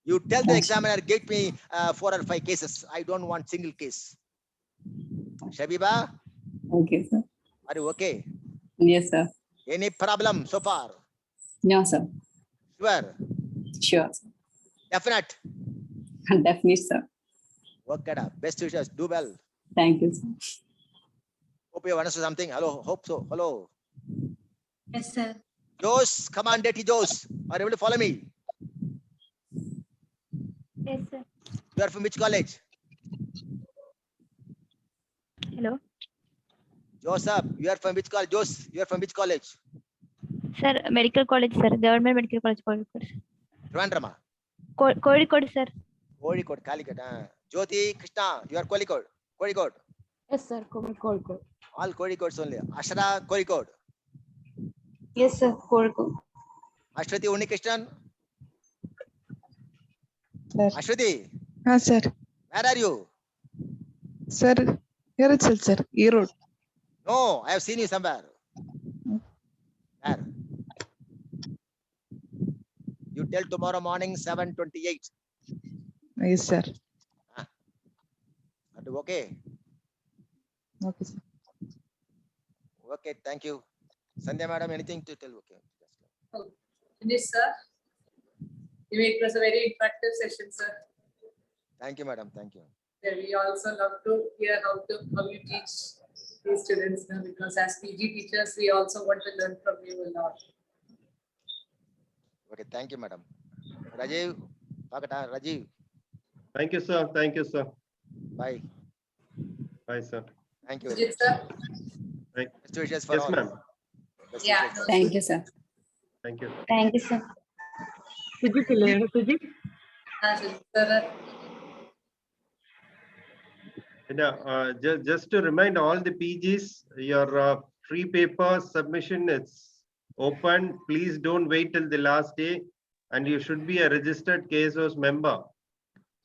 You tell the Thrash. examiner, get me 4 or 5 cases. I don't want single case. Shabiba, Okay, sir. are you okay? Yes, sir. Any problem so far? No, sir. Sure. Sure, sir. Definite. Definitely, sir. Work it up. Best wishes. Do well. Thank you, sir. Hope you understood something. Hello. Hope so. Hello. Yes, sir. Jose, come on, Dirty Jose. Are you able to follow me? Yes, sir. You are from which college? Hello. Joseph, you are from which college? Jose, you are from which college? Sir, medical college, sir. Government medical college, Kozhikode. Trivandrum. Kozhikode, sir. Kozhikode, Calicut. Jyoti, Krishna, you are Kozhikode. Kozhikode. Yes, sir. Kozhikode. All Kozhikodes only. Ashra, Kozhikode. Yes, sir. Kozhikode. Ashwati, Unnikrishnan. Sir. Ashwati, Sir. where are you? Sir. Here itself, sir. Erode. No, I have seen you somewhere. Where? You tell tomorrow morning 7:28. Yes, sir. Are you okay? Okay, sir. Okay, thank you. Sandhya madam, anything to tell? Okay. Finish, sir. It was a very interactive session, sir. Thank you, madam. Thank you. Yeah, we also love to hear how you teach these students now, because as PG teachers, we also want to learn from you a lot. Okay, thank you, madam. Rajiv, Pakata, Rajiv, Thank you, sir. Thank you, sir. bye. Bye, sir. Thank you very Sujit, much. sir. Best wishes for Yes, all. ma'am. Best Yeah, wishes for all. Thank you, sir. Thank you. Thank you, sir. Sujit, sir. Just to remind all the PGs, your free paper submission is open. Please don't wait till the last day, and you should be a registered KSOS member.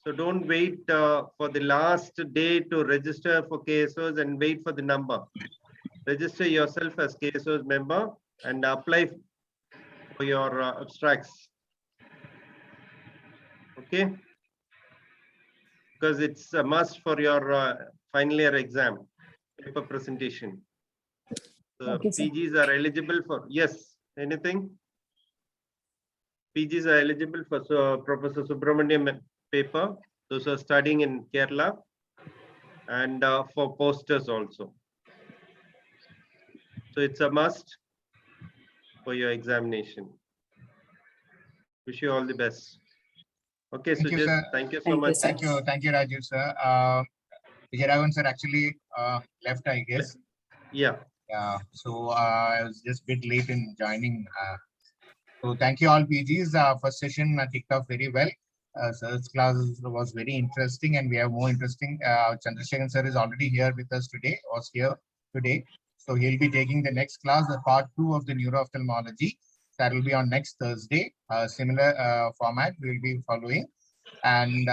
So don't wait for the last day to register for KSOS and wait for the number. Register yourself as KSOS member and apply for your abstracts. Okay? Because it's a must for your final year exam paper presentation. So Okay, sir. PGs are eligible for, yes, anything? PGs are eligible for Professor Subramaniam paper. Those are studying in Kerala, and for posters also. So it's a must for your examination. Wish you all the best. Okay, Thank you, Sujit, sir. thank you so Thank you, much. sir. Thank you, Rajiv, sir. Vijayaraghvan sir actually left, I guess. Yeah, Yeah, so I was just a bit late in joining. So thank you all PGs. First session kicked off very well. Sir's class was very interesting, and we have more interesting. Chandrasekhan sir is already here with us today, was here today. So he'll be taking the next class, the part 2 of the neuro-ophthalmology. That will be on next Thursday. Similar format we'll be following. And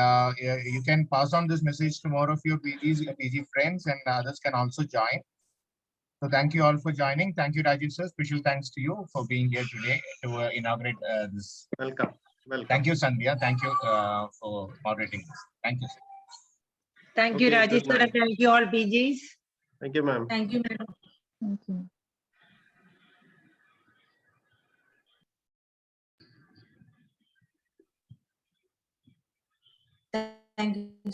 you can pass on this message to more of your PG friends, and others can also join. So thank you all for joining. Thank you, Rajiv sir. Special thanks to you for being here today to inaugurate this. welcome. Welcome. Thank you, Sandhya. Thank you for moderating this. Thank you, sir. Thank you, Okay, Rajesh, good sir. night. Thank you all PGs. Thank you, ma'am. Thank you, madam. Thank you. Thank you.